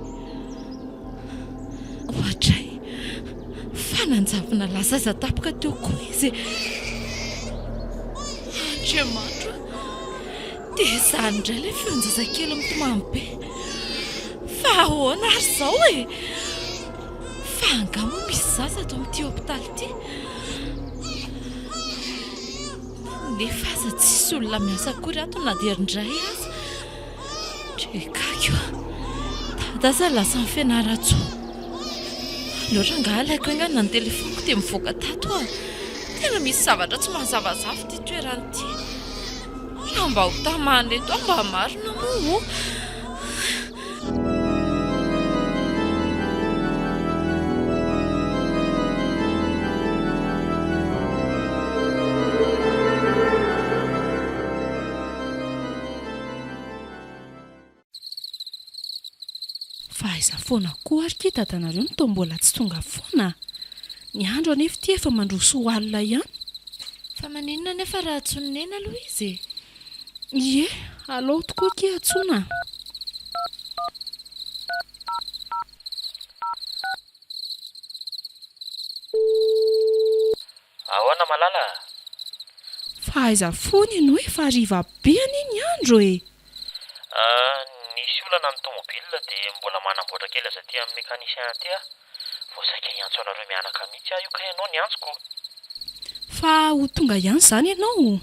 Ohatray fananjavina lazaza tapoka teo koa izy. Andriamanitra dia izany indray ilay feonjazakely mitomany be. Fa ahoana ary izao fa angamo misy zaza ato amin'ity hôpitaly ity. Nefa aza tsisy olona miasa akory ato na dia indray aza. Trekako dada aza lasa ny fianaratsoa. Loatra nga alaiko angana ny telefoniko dia mivoaka tato tena misy zavatra tsy mahazavazava ity toerana ity. Raha mba ho tamana eto mba marina moa. Fa aiza foana koa ary ky dadanareo ny toa mbola tsy tonga foana. Ny andro anefa ity efa mandroso alina ihany. Fa maninona nefa raha atsononena aloha izy? Ie, alao tokoa ky atsona. Ahoana malala? Fa aiza foana ianao efa hariva be an'iny andro Nisy olana amin'ny tomobilina dia mbola manamboatra kely aza ty amin'ny mekanisien aty vao saika hiantso anareo mianaka mihitsy io ka ianao ny antsoko. Fa ho tonga ihany izany ianao.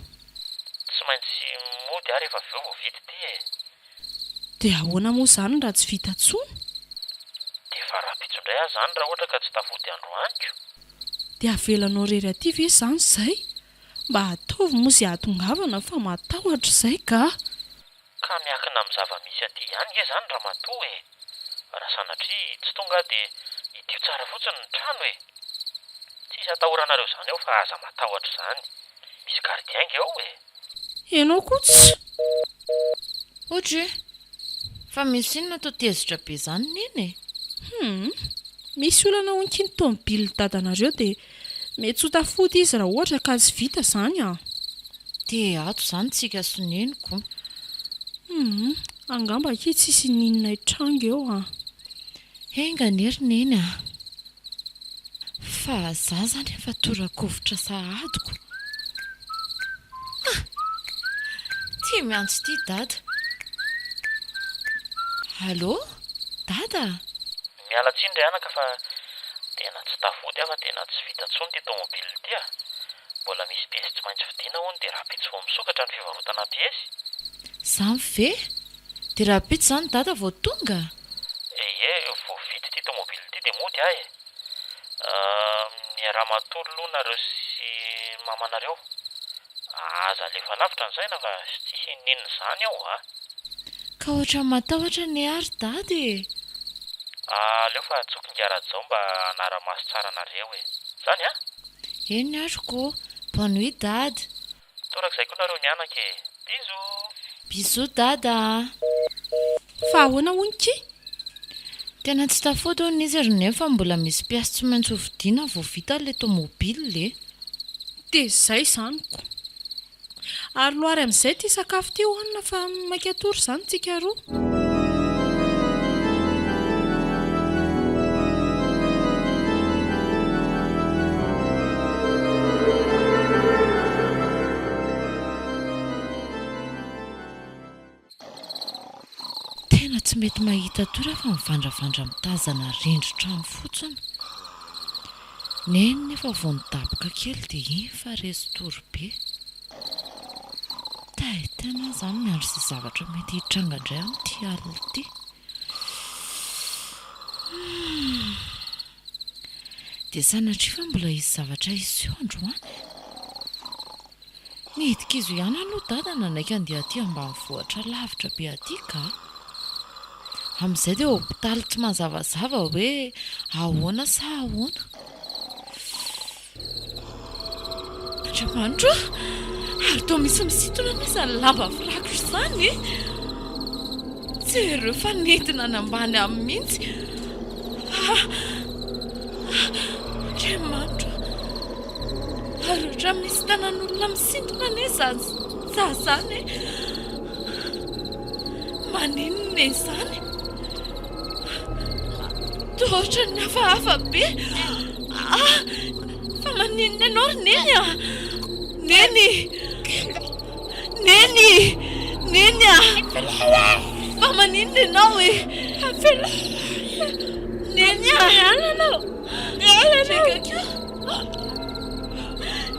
Tsy maintsy mody ary efa veo vao vita ty Dia ahoana moa izany raha tsy vita intsony? Dia fa raha-pitso indray azy zany raha ohatra ka tsy tafody androaniko. Dia avelanao rery aty ve izany izay? Mba ataovy moa izay ahatongavana fa matahotra izay ka. Ka miakina amin'ny zava-misy aty ihany nge zany raha matoa raha sanatria tsy tonga dia idio tsara fotsiny ny trano Tsisy atahoranareo izany eo fa aza matahotra izany. Misy gardien nge ao Ianao koa tsy. Ohatra fa misy inona tao tezitra be izany neny Misy olana onkiny tomobily dadanareo dia mety ho tafody izy raha ohatra ka tsy vita izany dia ato izany tsika soneniko. Angamba aky tsisy ninona hitranga eo Enganery neny fa za zany efa torakovitra sahadiko. Tia miantso ity dada. Allô dada? Miala tsindry anaka fa tena tsy tafody afa tena tsy vita tsony ty tomobily ty a. Mbola misy piesy tsy maintsy vidiana hono dia raha pitsy vao misokatra ny fivarotana piesy. Zany ve? Dia raha pitsy zany dada vao tonga? Vao vity ty tomobily ty dia mody ahy. Miara-matory aloha nareo sy mamanareo. Aza alefa lavitra ny saina fa sy tsy hininona izany aho a. Ka ohatra matahotra ny ary dada e. Aleo fa tsoky ngiaradzao mba hanara-maso tsara nareo e. Zany a? Eny atroko. Bonne nuit dada. Torak'izay koa nareo ny anaka e. Bisous. Bisous dada. Fa ahoana hono-ky? Tena tsy tafody hono izy ary nefa mbola misy piasy tsy maintsy hovidiana vao vita le tomobily le. Dia izay izanyko. Ary loary amin'izay ty sakafo ty hoanina fa maika tory izany tsika roa. Tena tsy mety mahita tory fa mivandravandra mitazana rindri-trano fotsiny. Neny nefa vao nidaboka kely dia iny fa resy tory be. Tena izany miandry izay zavatra mety hitranga indray amin'ity alina ity. Dia sanatria fa mbola hisy zavatra hisy eo androany. Nidika izy ihany aloha dada nanaiky andeha aty ambanivohitra lavitra be aty ka. Amin'izay dia hopitaly tsy mazavazava hoe ahoana sa ahoana. Andriamanitra, ary toa misy misintona n'izany lamba firakitra izany e. Tsy ireo fa nentina nambany amin'ny mihitsy. Andriamanitra, ary ohatra misy tanan'olona misintona ne zany e. Maninona izany? Tohatra ny hafahafa be. Fa maninona ianao ry neny a? Neny a! Fa maninona ianao e? Neny a!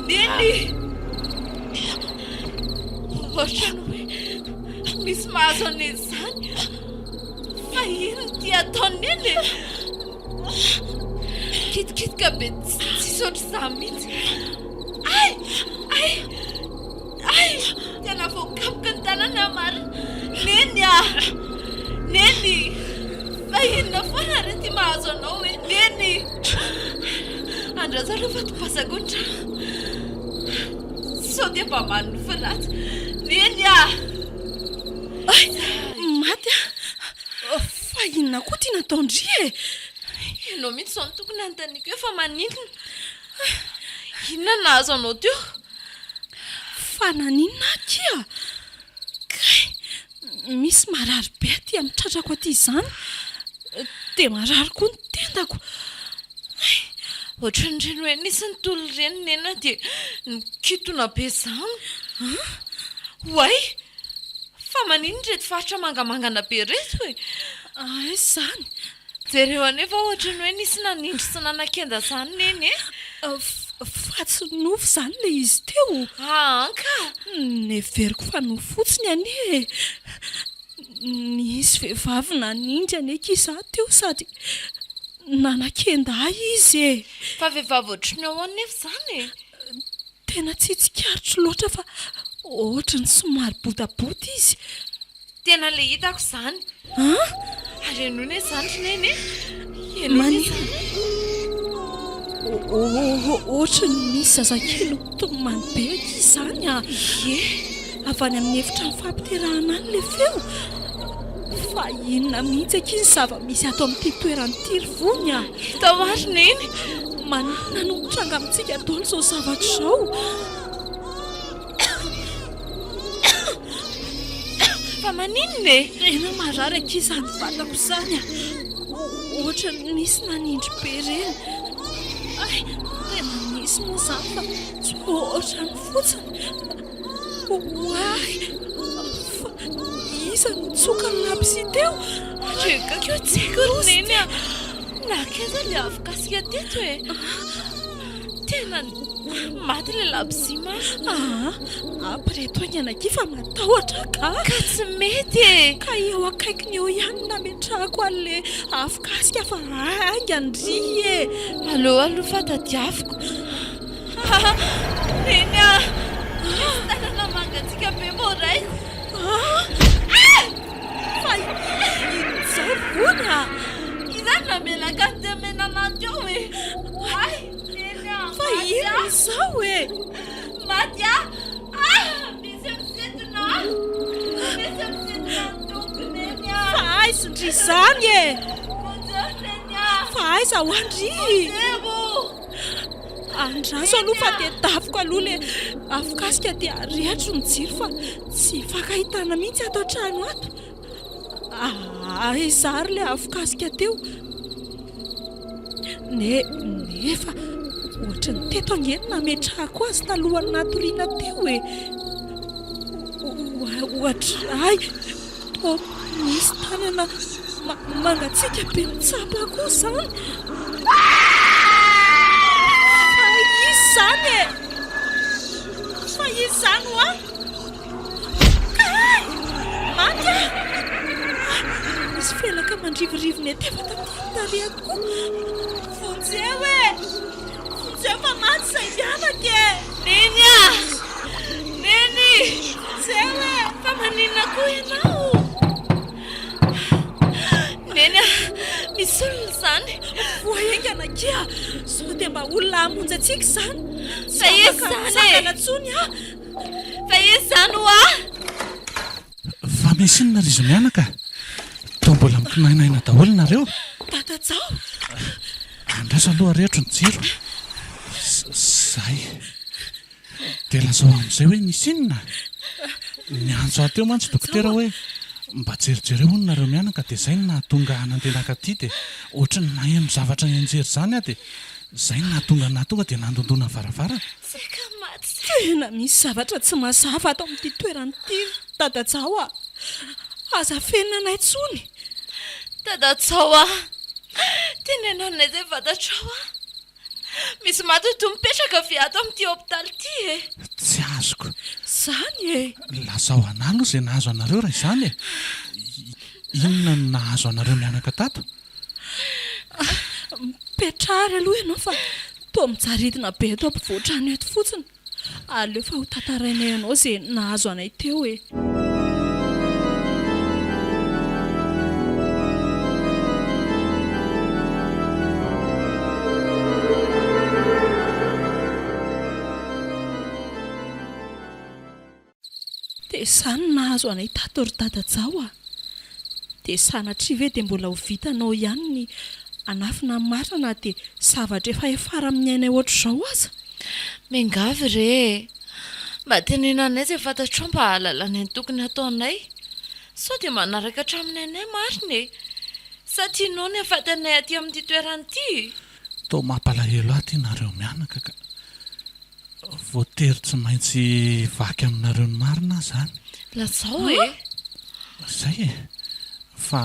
Neny! Ohatra ny hoe misy mahazo an'izany. Fa ino ty ataony neny? Kitikitika be tsisy ohatr'izany mihitsy. Ay! Tena voakapoka ny tanana marina. Neny a! Neny! Fa inona foana re ty mahazo anao hoe neny? Andraza aloha fa topasako ny trano. Sao dia mba manofy ratsy. Neny a! Maty a! Fa inona koa ty nataondry e? Ianao mihitsy izao no tokony anontaniako hoe fa maninona? Inona nahazo anao teo? Fa naninona aky a? Kay, misy marary be aty amin'ny tratrako aty izany. Dia marary koa ny tendako. Ohatran'ireny hoe nisy ny tolo ireny nena dia nikitona be izany. Oay! Fa maninona reto faritra mangamangana be reto e? Izany. Jereo anefa ohatran'ny hoe nisy nanindry sy nanakenda izany neny e? Fa tsy nofo izany le izy teo. Anka! Neveriko fa nofo fotsiny anie e. Nisy vehivavy nanindry aneky izaho teo sady nanakenda ahy izy e. Fa vehivavy ohatrany ao anefa izany e? Tena tsy tsikaritro loatra fa ohatrany somary botabota izy. Tena le hitako izany. Ary enona izany neny e? Ohatrany misy zazakely tomany be aky izany a. Avy any amin'ny efitra ny fampiterahana any le feo. Fa inona mihitsy aky ny zava-misy ato amin'ity toeran'ity ry vony a. Tao ary neny? Maninona no mitranga amintsika daholo izao zavatra izao? Fa maninona e? Tena marary aky izany vatako izany a. Ohatra nisy nanindry be ireny. Tena nisy moa izany fa tsy ohatrany fotsiny. Oay! iza nitsoka ny labsi teo rekakeo tsiko neny a nakeza le afokasika teto e tena maty le labsi ma apy reto any anakifa matahotra ka tsy mety e ka eo akaikiny eo ihany nametrahako an'le afokasika fa angandry e aloha fatadiaviko neny a tanana mangatsika be moray fa in'izay vony a izany namelaka ny temenanaty eo e ay neny a fa ino izao e maty a misy misidina toko neny a fa aiza ndry izany e kojo neny a fa aiza ho andry ebo andraso aloha fa dia daviko aloha le afokasika dia rehatro ny jiro fa tsy fakahitana mihitsy ato an-trano ato izary le afokasika teo nefa ohatra ny teto angeny nametrahako azy talohany natoriana teo e ohatra ay to misy tanana mangatsika be mitsapa koa zany izany e fa izany ho a maty misy felaka mandrivorivony tefa tatytarehako fonjeo e fonjeo fa maty zay mianaka e neny a neny zeo e fa maninona koa ianao neny a misy olona zany voaengana kia sao dia mba olona amonjy atsika izany fa izany natsony a fa izany ho a fa misy inona ry izy mianaka to mbola mikinainaina daholo nareo tatajao andraso aloha rehetro ny jiro zay dia lazao amin'izay hoe nisy inona niantso ahy teo mantsy dokotera hoe mba jerijereo hony nareo mianaka dia zay no nahatonga nandenaka aty dia ohatra ny nahay amin'ny zavatra nianjery izany aho dia zay no nahatonga dia nandondona varavara saka maty tena misy zavatra tsy mazava ato amin'ity toeran'ity tadajao a aza fenina anay tsony tadatsao a tenenao nay zay vatatrao a misy maty to mipetraka vi ato amin'ity hopitaly ity e tsy azoko zany e lazao analo izay nahazo anareo raha izany e inona no nahazo anareo mianaka tato mipetrary aloha ianao fa to mijaridina be eto ampivoatrany eto fotsiny aleo fa ho tantarainay ianao zay nahazo anay teo e dia izany nahazo anay tato ry tadajao a dia sanatria ve dia mbola ho vitanao ihany ny anafina marina dia zavatra efa efara amin'ny ainay ohatr'izao aza mengavy re mba tenena anay zay fantatrao mba halalana ny tokony ataonay sao dia manaraka hatraminay anay marina e sa tianao ny afaty anay aty amin'ity toeran'ity to mampalahelo ahy ty nareo mianaka ka voatery tsy maintsy vaky aminareo ny marina zany lazao e zay e fa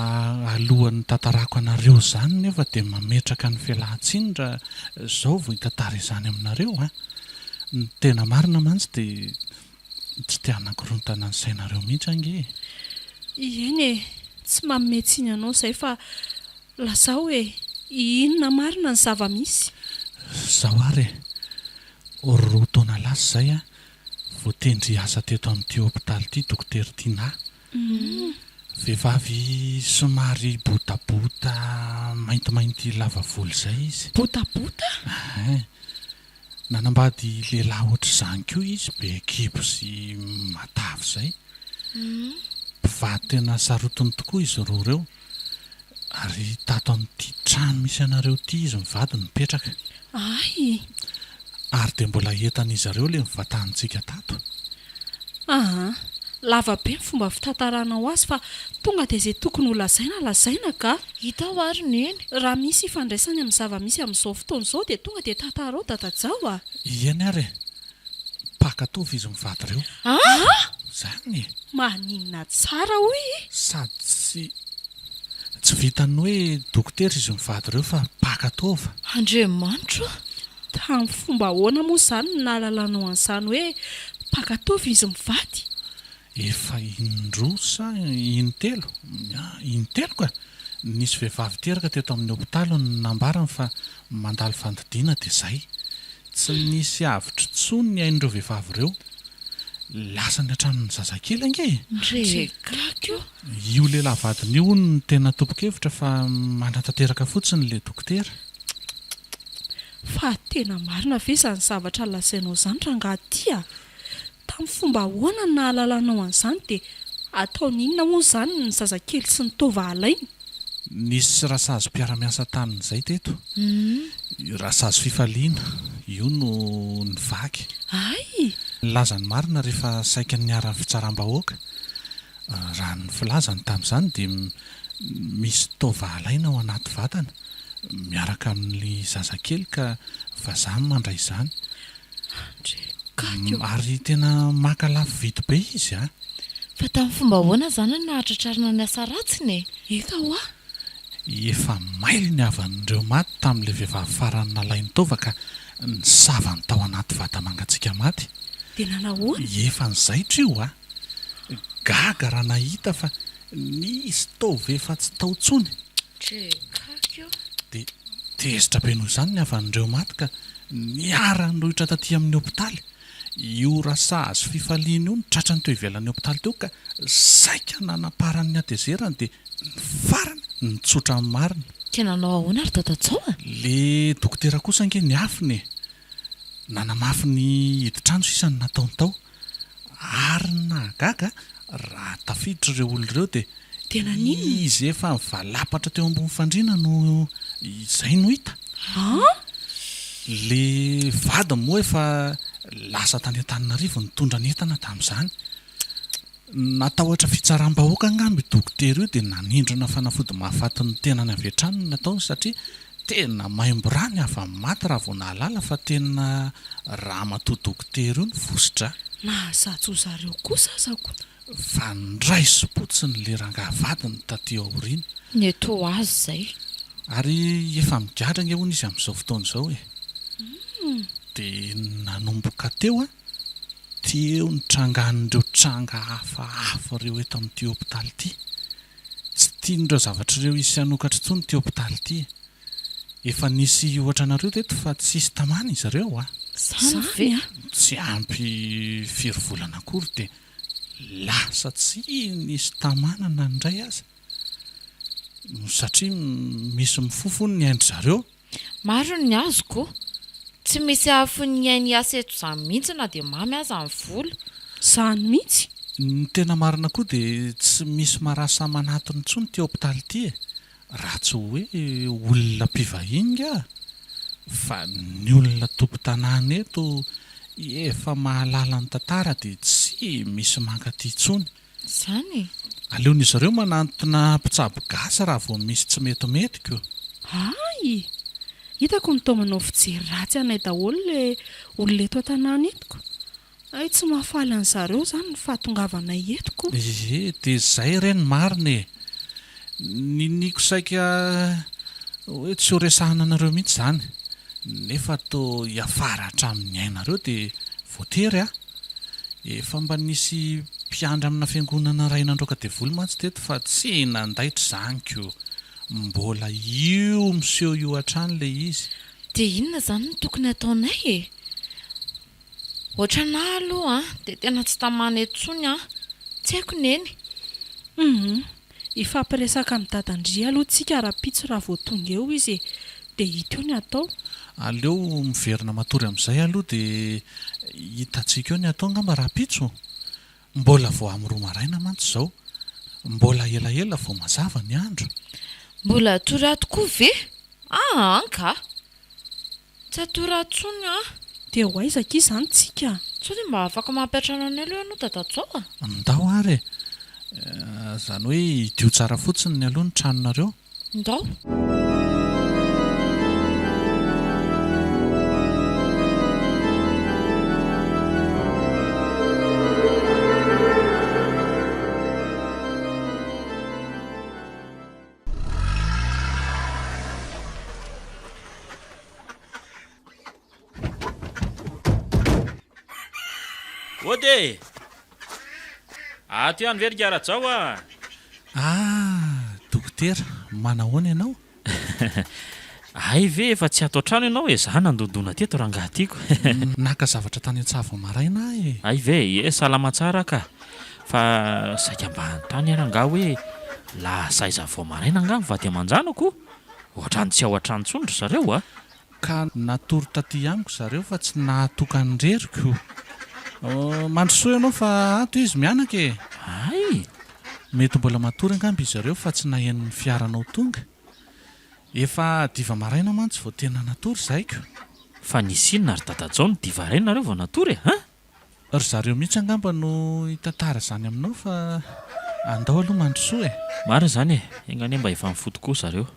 alohan'ny tantarako anareo zany nefa dia mametraka ny fialahan-tsiny raha zao vo hitantara izany aminareo a ny tena marina mantsy dia tsy tia anakorontana ny sainareo mihitsy ange eny e tsy mametsiny anao izay fa lazao e inona marina ny zava-misy zao ary roa taona lasa zay a voatendry asa teto amin'ity hopitaly ity dokotera Tina vehivavy somary botabota maintimainty lava volo izay izy botabota nanambady lehilahy ohatra izany koa izy be kibo sy matavy izay mpivady tena sarotiny tokoa izy roa ireo ary tato amin'ity trano misy anareo ity izy mivady mipetraka ay ary dia mbola entan'izy ireo le mivatantsika tato lava be ny fomba fitantaranao azy fa tonga dia izay tokony ho lazaina ka hitao ary neny raha misy ifandraisany amin'ny zava-misy amin'izao fotoana izao dia tonga dia tantarao dadajao a ieny ary e paka tovy izy mivady ireo Zany maninona tsara hoy sady tsy vitany hoe dokotera izy mivady ireo fa pakatova. Andriamanitra tamin'ny fomba ahoana moa izany nahalalana an'izany hoe pakatova izy mivady? Efa indroa sa intelo ka nisy vehivavy teraka teto amin'ny hopitaly ny nambarany fa mandalo fandidiana dia izay tsy nisy avitra tsony ny hain'ireo vehivavy ireo lasa ny hatranony zazakely ange. ndrekakio Io lehilahy vadiny io ny tena tompon-kevitra fa manatanteraka fotsiny le dokotera. fa tena marina ve izany zavatra lazainao izany rangahy tya? Tamin'ny fomba ahoana ny nahalalanao an'izany dia ataon'inona moa izany ny zazakely sy ny tovahalainy? Nisy rasazy mpiara-miasa taniny izay teto. Rasazy fifaliana io no nivaky. Ay, Lazany marina rehefa saika ny aran'ny fitsaram-bahoaka. Raha ny filazany tamin'izany dia misy tovahalaina ao anaty vatana miaraka amin'ny zazakely ka vazaha mandray izany. kakio Ary tena maka lafo vidy be izy a. fa tamin'ny fomba ahoana izany no nahatratrarina ny asa ratsiny eka hoa Efa maily ny havan'ireo maty tamin'ilay vehivavy farany nalainy tova ka ny savany tao anaty vata mangatsiaka maty. dia nanahoana? Efa n'izay trio a. Gaga raha nahita fa nisy tova efa tsy tao tsony. ndrekakio Dia tezitra be noho izany ny havan'ireo maty ka niara-nohitra taty amin'ny hopitaly. Io rasazy fifaliana io nitratrany teo ivelan'ny hopitaly teo ka saika nanaparan'ny atezerany dia ny farany nitsotra amin'ny marina. tena nao ahoana ary dadatsaoa? Le dokotera kosa ange ny afiny nanamafy ny hidin-trano sisany nataony tao ary nahagaga raha tafiditra ireo olona ireo dia tena ninona? izy efa mivalapatra teo ambony fandriana no izay no hita. Le vady moa efa lasa tany Antananarivo nitondra ny entana tamin'izany. Natahotra fitsaram-bahoaka angamby dokotera io dia nanindrona fanafody mahafaty ny tenany avy hatrany no nataony satria tena maimbo-rany hafa maty raha vao nahalala fa tena raha matoa dokotera io ny vositra. nahazatsy ho zareo kosa azako. Fa ndray sopotsiny le rangahy vadiny taty aoriana. ny eto azy izay Ary efa migadra ange hono izy amin'izao fotoana izao e. Dia nanomboka teo a teo nitrangan'ireo tranga hafahafa ireo eto amin'ity hopitaly ity. Tsy tian'ireo zavatra ireo izy hanokatra intsony ity hopitaly ity. Efa nisy ohatra nareo teto fa tsisy tamana izy ireo a. zany ve Tsy ampy firy volana akory dia lasa tsy nisy tamanana ndray aza satria misy mifofony ny haindry zareo. maro ny azoko tsy misy afony ny ainy asa eto izany mihitsy na dia mamy aza ny vola Izany mihitsy. Ny tena marina koa dia tsy misy marasa manatony intsony ty hopitaly ity e. Raha tsy hoe olona mpivahiny a. Fa ny olona tompo-tanàna eto efa mahalala ny tantara dia tsy misy mankaty intsony. zany Aleon'izy ireo manantona mpitsabo gasy raha vao misy tsy metimetiko. Ay, hitako ny tomanao fijery ratsy anay daholo le olona eto an-tanàna etiko. Ay, tsy mahafaly an'zareo izany ny fahatongavanay etiko. Ie, dia izay ireny marina e. Niniko saika hoe tsy ho resahana anareo mihitsy izany. Nefa toa hiafara hatramin'ny ainareo dia voatery a. Efa mba nisy mpiandra amina fiangonana ray nandroaka devoly mantsy teto fa tsy nandaitra izanyko. Mbola io miseho io hatrany le izy. dia inona izany no tokony ataonay e? ohatranahy aloha dia tena tsy tamana etsony tsy haiko neny. Ifampiresaka amin'ny dadandria aloha tsika raha-pitso raha vao tonga eo izy dia hita eo ny atao. Aleo miverina matory amin'izay aloha dia hitantsika eo ny atao ngamba raha-pitso. Mbola vao amin'ny roa maraina mantsy izao. Mbola elaela vao mazava ny andro. mbola atory ato koa ve? Anka tsy atory atsony Dia ho aizaka izany tsika. sao dia mba afaka mampiatrana anay aloha ianao dadatsaoa? Ndao ary izany hoe hidio tsara fotsiny ny aloha ny tranonareo. ndao ode ato ihany verigara-jao a dokotera manahoana ianao? ay ve efa tsy ato an-trano ianao e za nandondona teto raha ngahatiako naka zavatra tany an-tsavo maraina e. ay ve salama tsara ka fa saika mba antany arangah hoe lasaiza vao maraina angano va dia manjanako ohatrany tsy ao an-trano tsondro zareo a Ka natoro taty amiko zareo fa tsy nahatokan-dreriko. Mandrosoa ianao fa ato izy mianaka e. ay Mety mbola matory angamba izy zareo fa tsy nahen'ny fiaranao tonga. Efa diva maraina mantsy vao tena natory zaiko. fa nisy inona ry dadajaony diva ray nareo vao natory a Ry zareo mihitsy angamba no hitantara zany aminao fa andao aloha mandrosoa e. marina zany e engane mba efa mifotokoa zareo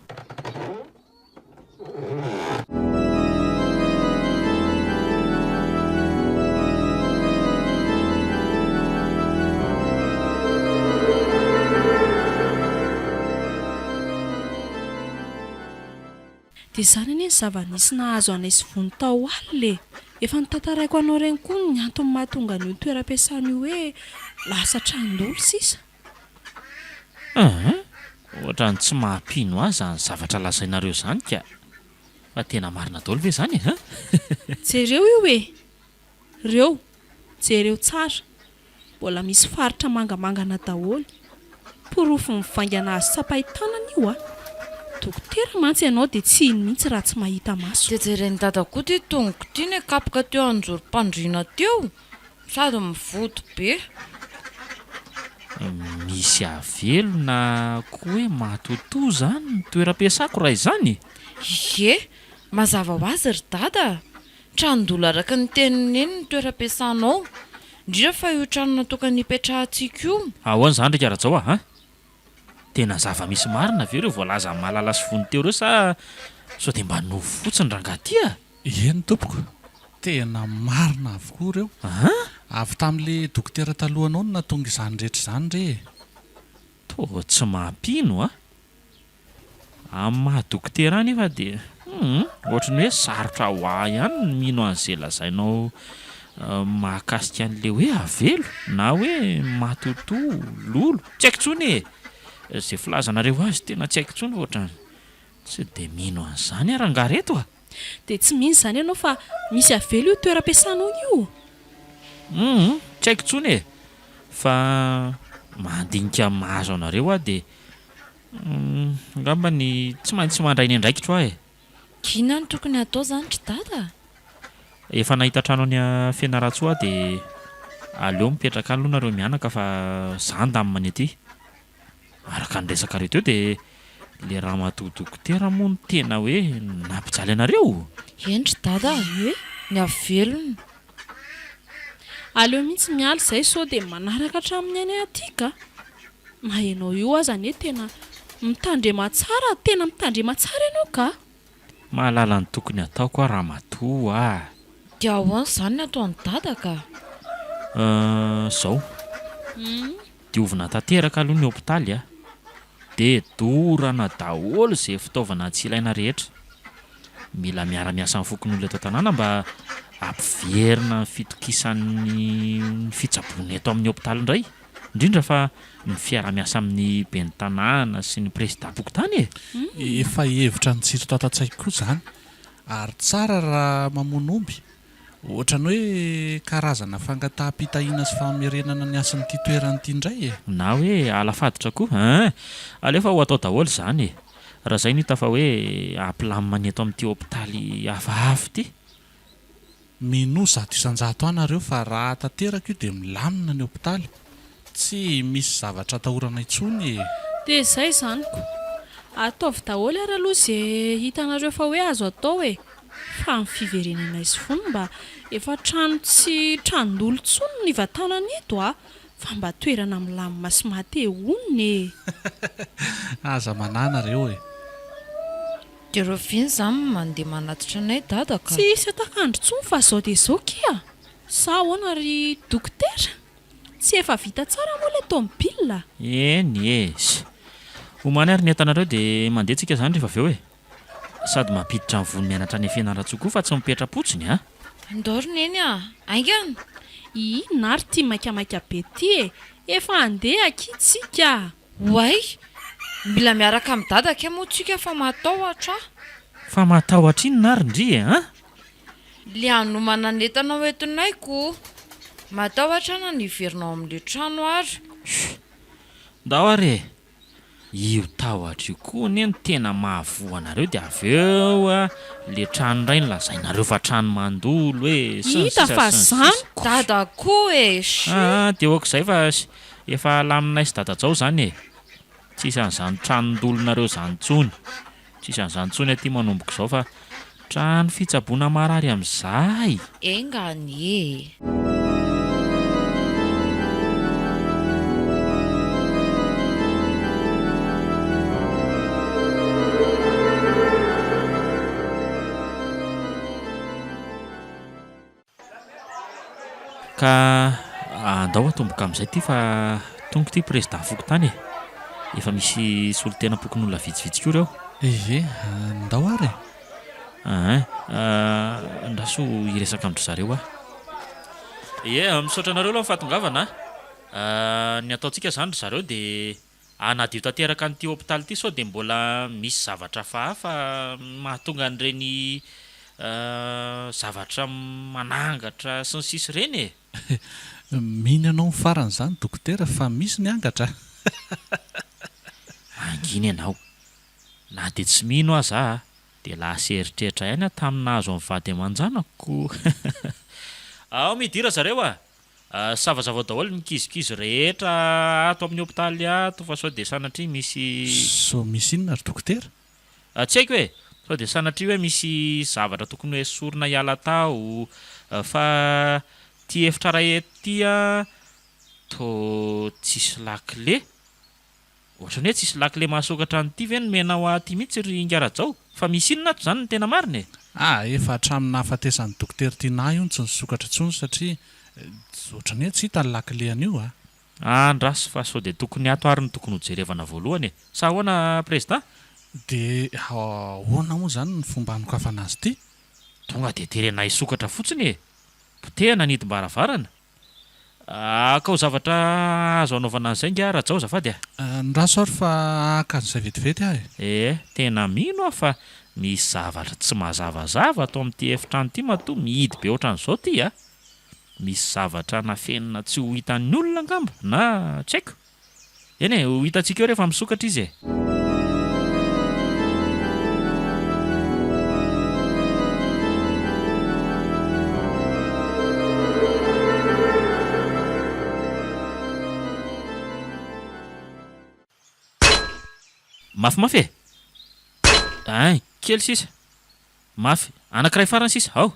dia zany anie ny zava-nisy nahazo anay sy vonontao alina efa nitantaraiko anao reny koa ny antony mahatonga an'io toeram-piasana io hoe lasa trandolo sisa. ohatrany tsy mahampino azy zany zavatra lazainareo zany ka fa tena marina daholo ve zany e Jereo io e reo jereo tsara mbola misy faritra mangamangana daholo porofo mivaingana azy sapahittanana io a dokotera mantsy ianao dia tsy iny mihitsy raha tsy mahita maso. dia jereny dadakoa ty tongoko ty ny kapoka teo anjoro-pandriana teo sady mivoto be. misy avelo na koa hoe matoto zany ny toeram-piasako raha izany Ie, mazava ho azy ry dada. Tranodolo araka ny teniny eny ny toeram-piasanao. Indrindra fa io trano natokana hipetrahantsika io. ahoana zany ndraiky ara-jao a tena zava-misy marina ve reo voalaza amin'ny malala sy vony teo reo sa sao dia mba novo fotsiny rangaty a Eny tompoko, tena marina avokoa reo. Avy tamin'le dokotera talohanao no natonga izany rehetra izany re. to tsy mahampino amin'ny mahadokotera any efa dia ohatrany hoe sarotra ho ahy ihany ny mino an'izay lazainao mahakasika an'le hoe avelo na hoe matoto lolo tsy haiko tsony e izay filazanareo azy tena tsy haiko tsony ohatrany tsy dia mino an'izany arangah reto a Dia tsy mihinsy zany ianao fa misy avelo io toeram-piasanao io. tsy haiko tsony e fa mandinika mahazo anareo a dia ngamba ny tsy maintsy mandray ny andraikitro ahy e Kina ny tokony atao zany ry dada. efa nahita trano any a Fianaratsoa dia aleo mipetraka any aloha nareo mianaka fa za ndamina aty araka ny resaka reto eo dia le raha matodokotera moa no tena hoe nampijaly anareo Eny ry dada. Ny avelony. Aleo mihitsy miala izay sao dia manaraka hatramin'ny any aty ka. Mahainao io aza anie tena mitandrema tsara, tena mitandrema tsara ianao ka. mahalala ny tokony ataoko a raha matoa Dia ahoana zany ny ataon'ny dada ka. zao diovina tanteraka aloha ny hopitaly a dia dorana daholo izay fitaovana tsy ilaina rehetra mila miara-miasa amin'ny fokon'olona eto an-tanàna mba ampiverina ny fitokisan'ny fitsaboana eto amin'ny hopitaly indray indrindra fa ny fiara-miasa amin'ny ben'ny tanàna sy ny président-pokotany e Efa hevitra ny tsiro tatatsaiko koa zany. Ary tsara raha mamonomby. Ohatrany hoe karazana fangataham-pitahiana sy famerenana ny asan'ity toeran'ity indray e. na hoe alafaditra koa alefa ho atao daholo zany e raha zay nita fa hoe ampilamina eto amin'ity hopitaly hafahafa ity Mino zato isan-jato anareo fa raha tanteraka io dia milamina ny hopitaly. Tsy misy zavatra atahorana intsony e. Dia izay zaniko ataovy daholo ary aloha izay hitanareo fa hoe azo atao e fa amin'ny fiverenana izy foana mba efa trano tsy tranondolo tsony ny vatanana eto fa mba toerana milamina sy mahatehonina e. Aza manana reo e. Dia reo viny zany mandeha manatitra anay dada ka. Tsy hisy atakandro tsony fa zao dia zao kia. Sa ahoana ry dokotera? Tsy efa vita tsara moa ilay tômôbila. eny homany ary ny entanareo dia mandeha tsika zany rehefa avy eo e sady mampiditra ny vony mianatra any Fianaratsoa koa fa tsy mipetra-potsiny Andorony eny a. Aingana. Ina ary tia maikamaika be ty e. Efa andeha akitsika. Oay, mila miaraka amin'ny dadaka moa tsika fa matahotra. Fa matahotra inona ary ndry e, ha? Le hanomana nentanao entinaiko. Matahotra na niverinao amin'le trano ary. Ndao are, io tahotra io koa neny tena mahavoanareo dia avy eo le trano iray lazainareo fa trano mandolo hoe Hita fa zany. Dada koa e. Dia oak'izay fa efa laminay sy dadajao zany e. Tsisy an'izany tranondolonareo zany tsony. Tsisy an'izany tsony aty manomboka izao fa trano fitsaboana marary amin'izay. Engany e. Ka andao atomboka amin'izay ty fa tonga ty président Fokontany e. Efa misy solon-tenam-pokon'olona vitsivitsy koa ireo. Ehe, ndao ary. Andraso hiresaka amindry zareo ah. Misaotra anareo aloha fahatongavana. Ny ataontsika zany ry zareo dia anadio tanteraka an'ity hôpitaly ity sao dia mbola misy zavatra hafa mahatonga an'ireny zavatra manangatra sy ny sisy ireny e. Mino ianao mifarana izany dokotera fa misy ny angatra. Anginy ianao. Na dia tsy mino aza dia lasa eritreritra ihany taminahazo amin'ny vady aman-janako. Ao midira zareo savazava daholo ny kizikizy rehetra ato amin'ny hôpitaly ato fa sao dia sanatria misy So misy inona ry dokotera? tsy haiko hoe sao dia sanatria hoe misy zavatra tokony hoe sorona hiala tao fa ty efitra ray ety to tsisy lakile. Ohatrany hoe tsisy lakile mahasokatra an'ity ve no menao aty mihitsy ry Ingarajao fa misy inona ato zany no tena marina e. Efa hatramin'ny nahafatesan'ny dokotera Tina io tsy nisokatra intsony satria ohatrany hoe tsy hita ny lakile an'io a. Andraso fa sao dia tokony ato ary ny tokony hojerevana voalohany e. Sa ahoana président? Dia ahoana moa zany ny fomba hanokafana azy ity? Tonga dia terena hisokatra fotsiny e. Potehana nidim-baravarana. Ka ho zavatra azo anaovana an'izay ngia Rajao azafady Ny raso ary fa haka an'izay vetivety ahy. Tena mino aho fa misy zavatra tsy mazavazava atao amin'ity efitrano ity matoa mihidy be ohatran'izao ty a. Misy zavatra nafenina tsy ho hitan'ny olona angamba na tsy haiko. Eny e, ho hitantsika eo rehefa misokatra izy e. Mafimafy e. Kely sisa. Mafy. Anankiray farany sisa. Ao.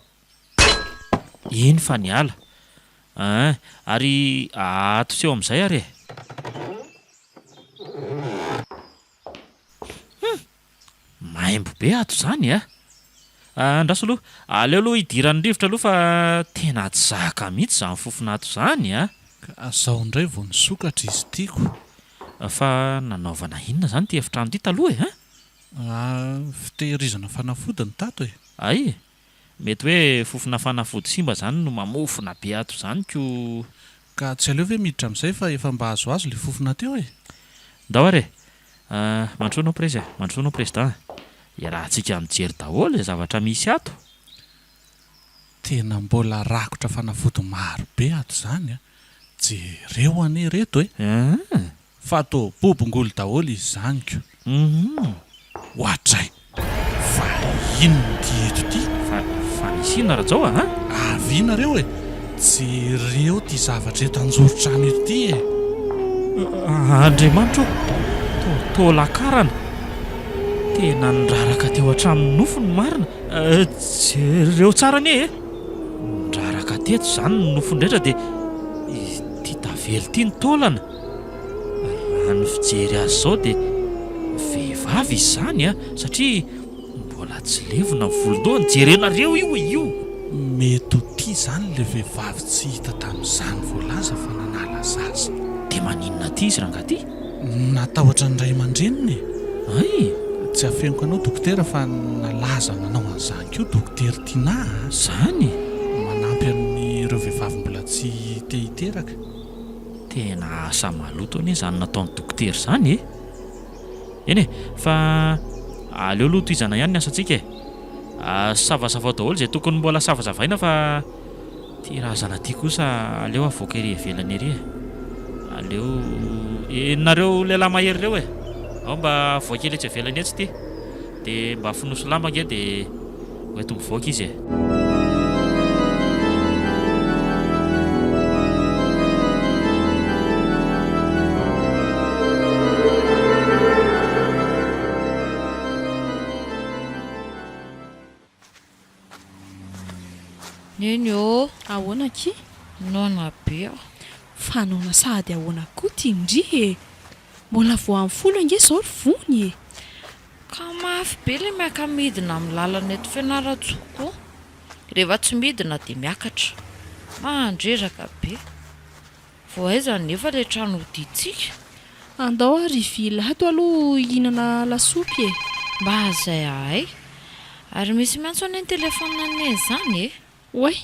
Iny fa niala. Ary atoseho amin'izay ary e. Maimbo be ato zany a. Andraso aloha. Aleo aloha hidiran'ny rivotra aloha fa tena tsy zaka mihitsy izany fofona ato zany a. Zaho indray vao nisokatra izy tiako. Fa nanaovana inona zany ty efitrano ty taloha e? Fitehirizana fanafody ny tato e. Ay, mety hoe fofona fanafody simba zany no mamofona be ato zany ko. Ka tsy aleo ve miditra amin'izay fa efa mba azoazo le fofona teo e. Ndao are. Mandroanao président, mandroanao président. Iarahantsika mijery daholo izay zavatra misy ato. Tena mbola rakotra fanafody maro be ato zany a. Jereo ane reto e. Fa to bobongolo daholo izy zany ko. Ohatray. Fa inona ty eto ty? Fa misy inona Rajao a? Avy nareo e. Jereo ty zavatra eto anjoro-trano eto ty e. Andriamanitra to lakarana. Tena niraraka teo hatramin'ny nofony marina. Jereo tsara anie e. Niraraka teto zany ny nofony rehetra dia ty tavely ty ny taolana. Raha ny fijery azy zao dia vehivavy izy zany a satria mbola tsy levona ny volondohany. Jerenareo io. Mety ho ty zany le vehivavy tsy hita tamin'izany voalaza fa nanala zaza. Dia maninona ty izy rangahy ty? Natahotra ny ray aman-dreniny. Ay, tsy afeniko anao dokotera fa nalaza nanao an'izany koa dokotera Tina. Zany Manampy amin'ireo vehivavy mbola tsy tena asa maloto anie zany nataon'ny dokotera zany e. Eny e, fa aleo aloha toizana ihany ny asantsika e. Savasava daholo zay tokony mbola savazavaina fa ty razana ty kosa aleo avoaka ery ivelany ery e. Aleo nareo lehilahy mahery reo e, ao mba voaka etsy ivelany etsy ty, dia mba finoso lamba nge dia hoeto mivoaka izy e. Neny ô, ahoana ki nona be aho. fanaona sahady ahoana koa ty indri e, mbola vo amin'ny folo ange zao ry vony e. Ka mafy be le miaka midina amin'ny lalana eto fianaratsoko. Rehefa tsy midina dia miakatra, mandreraka be. Vo aiza nefa le trano hoditsika. Andao ary vilato aloha hihinana lasopy e. Mba azay ahay. Ary misy miantso any telefona ane zany e. Oay,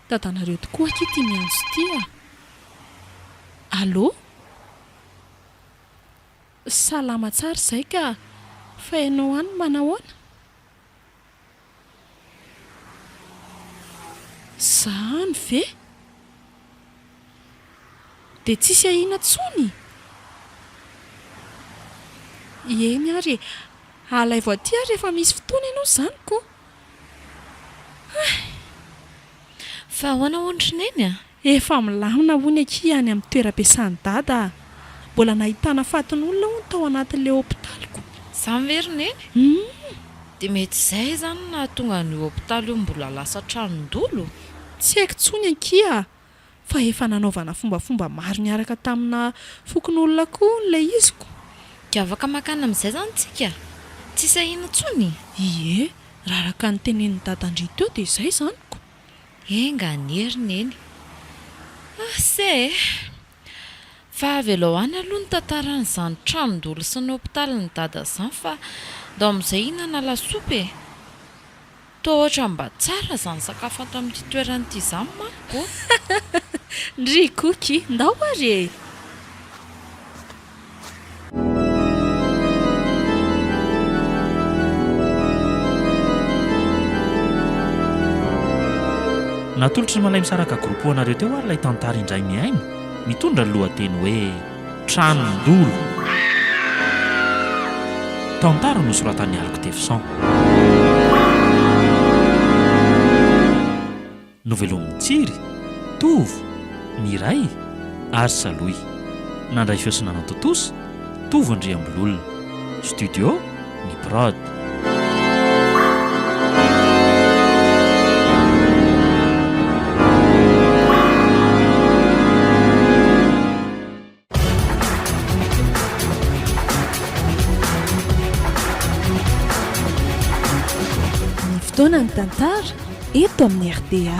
dadanareo tokoa aky ty miantso ty a. Allô? Salama tsara izay ka fa ianao any manahoana? Zany ve? Dia tsisy ahina tsony? Eny ary, alay vao aty ary rehefa misy fotoana ianao zany koa. Fa ahoana ondrineny a? Efa milamina hono aky any amin'ny toeram-piasany dada. Mbola nahitana fatin'olona hono tao anatin'ilay hôpitaliko. Zany verineny? Dia mety izay zany na tonga ny hôpitaly io mbola lasa tranondolo. Tsy haiko tsony aky a, fa efa nanaovana fombafomba maro niaraka tamina fokon'olona koa ilay iziko. Ka afaka makana amin'izay zany tsika? Tsisy ahina tsony? Ie, raha araka ny tenenin'ny dadandry teo dia izay zaniko. Enga ny herineny. Se fa avy aloha any aloha ny tantaran'izany tranondolo sy ny hôpitaly ny dada izany fa dao amin'izay hihinana lasopy e. Toa ohatra mba tsara izany sakafo ato amin'ity toeran'ity izany manko. Ndry koky, ndao ary e. Natolotra ny malay misaraka groupe anareo teo ary ilay tantara indray miaina mitondra ny lohateny hoe tranondolo. Tantara nosoratan'ny Alco Tefson. Novelomin'ny Tsiry, Tovo, Miray ary Saloy. Nandray fiosina Natotosa, Tovo Andriambololona. Studio ny Prod. Fotoana ny tantara eto amin'ny RDA.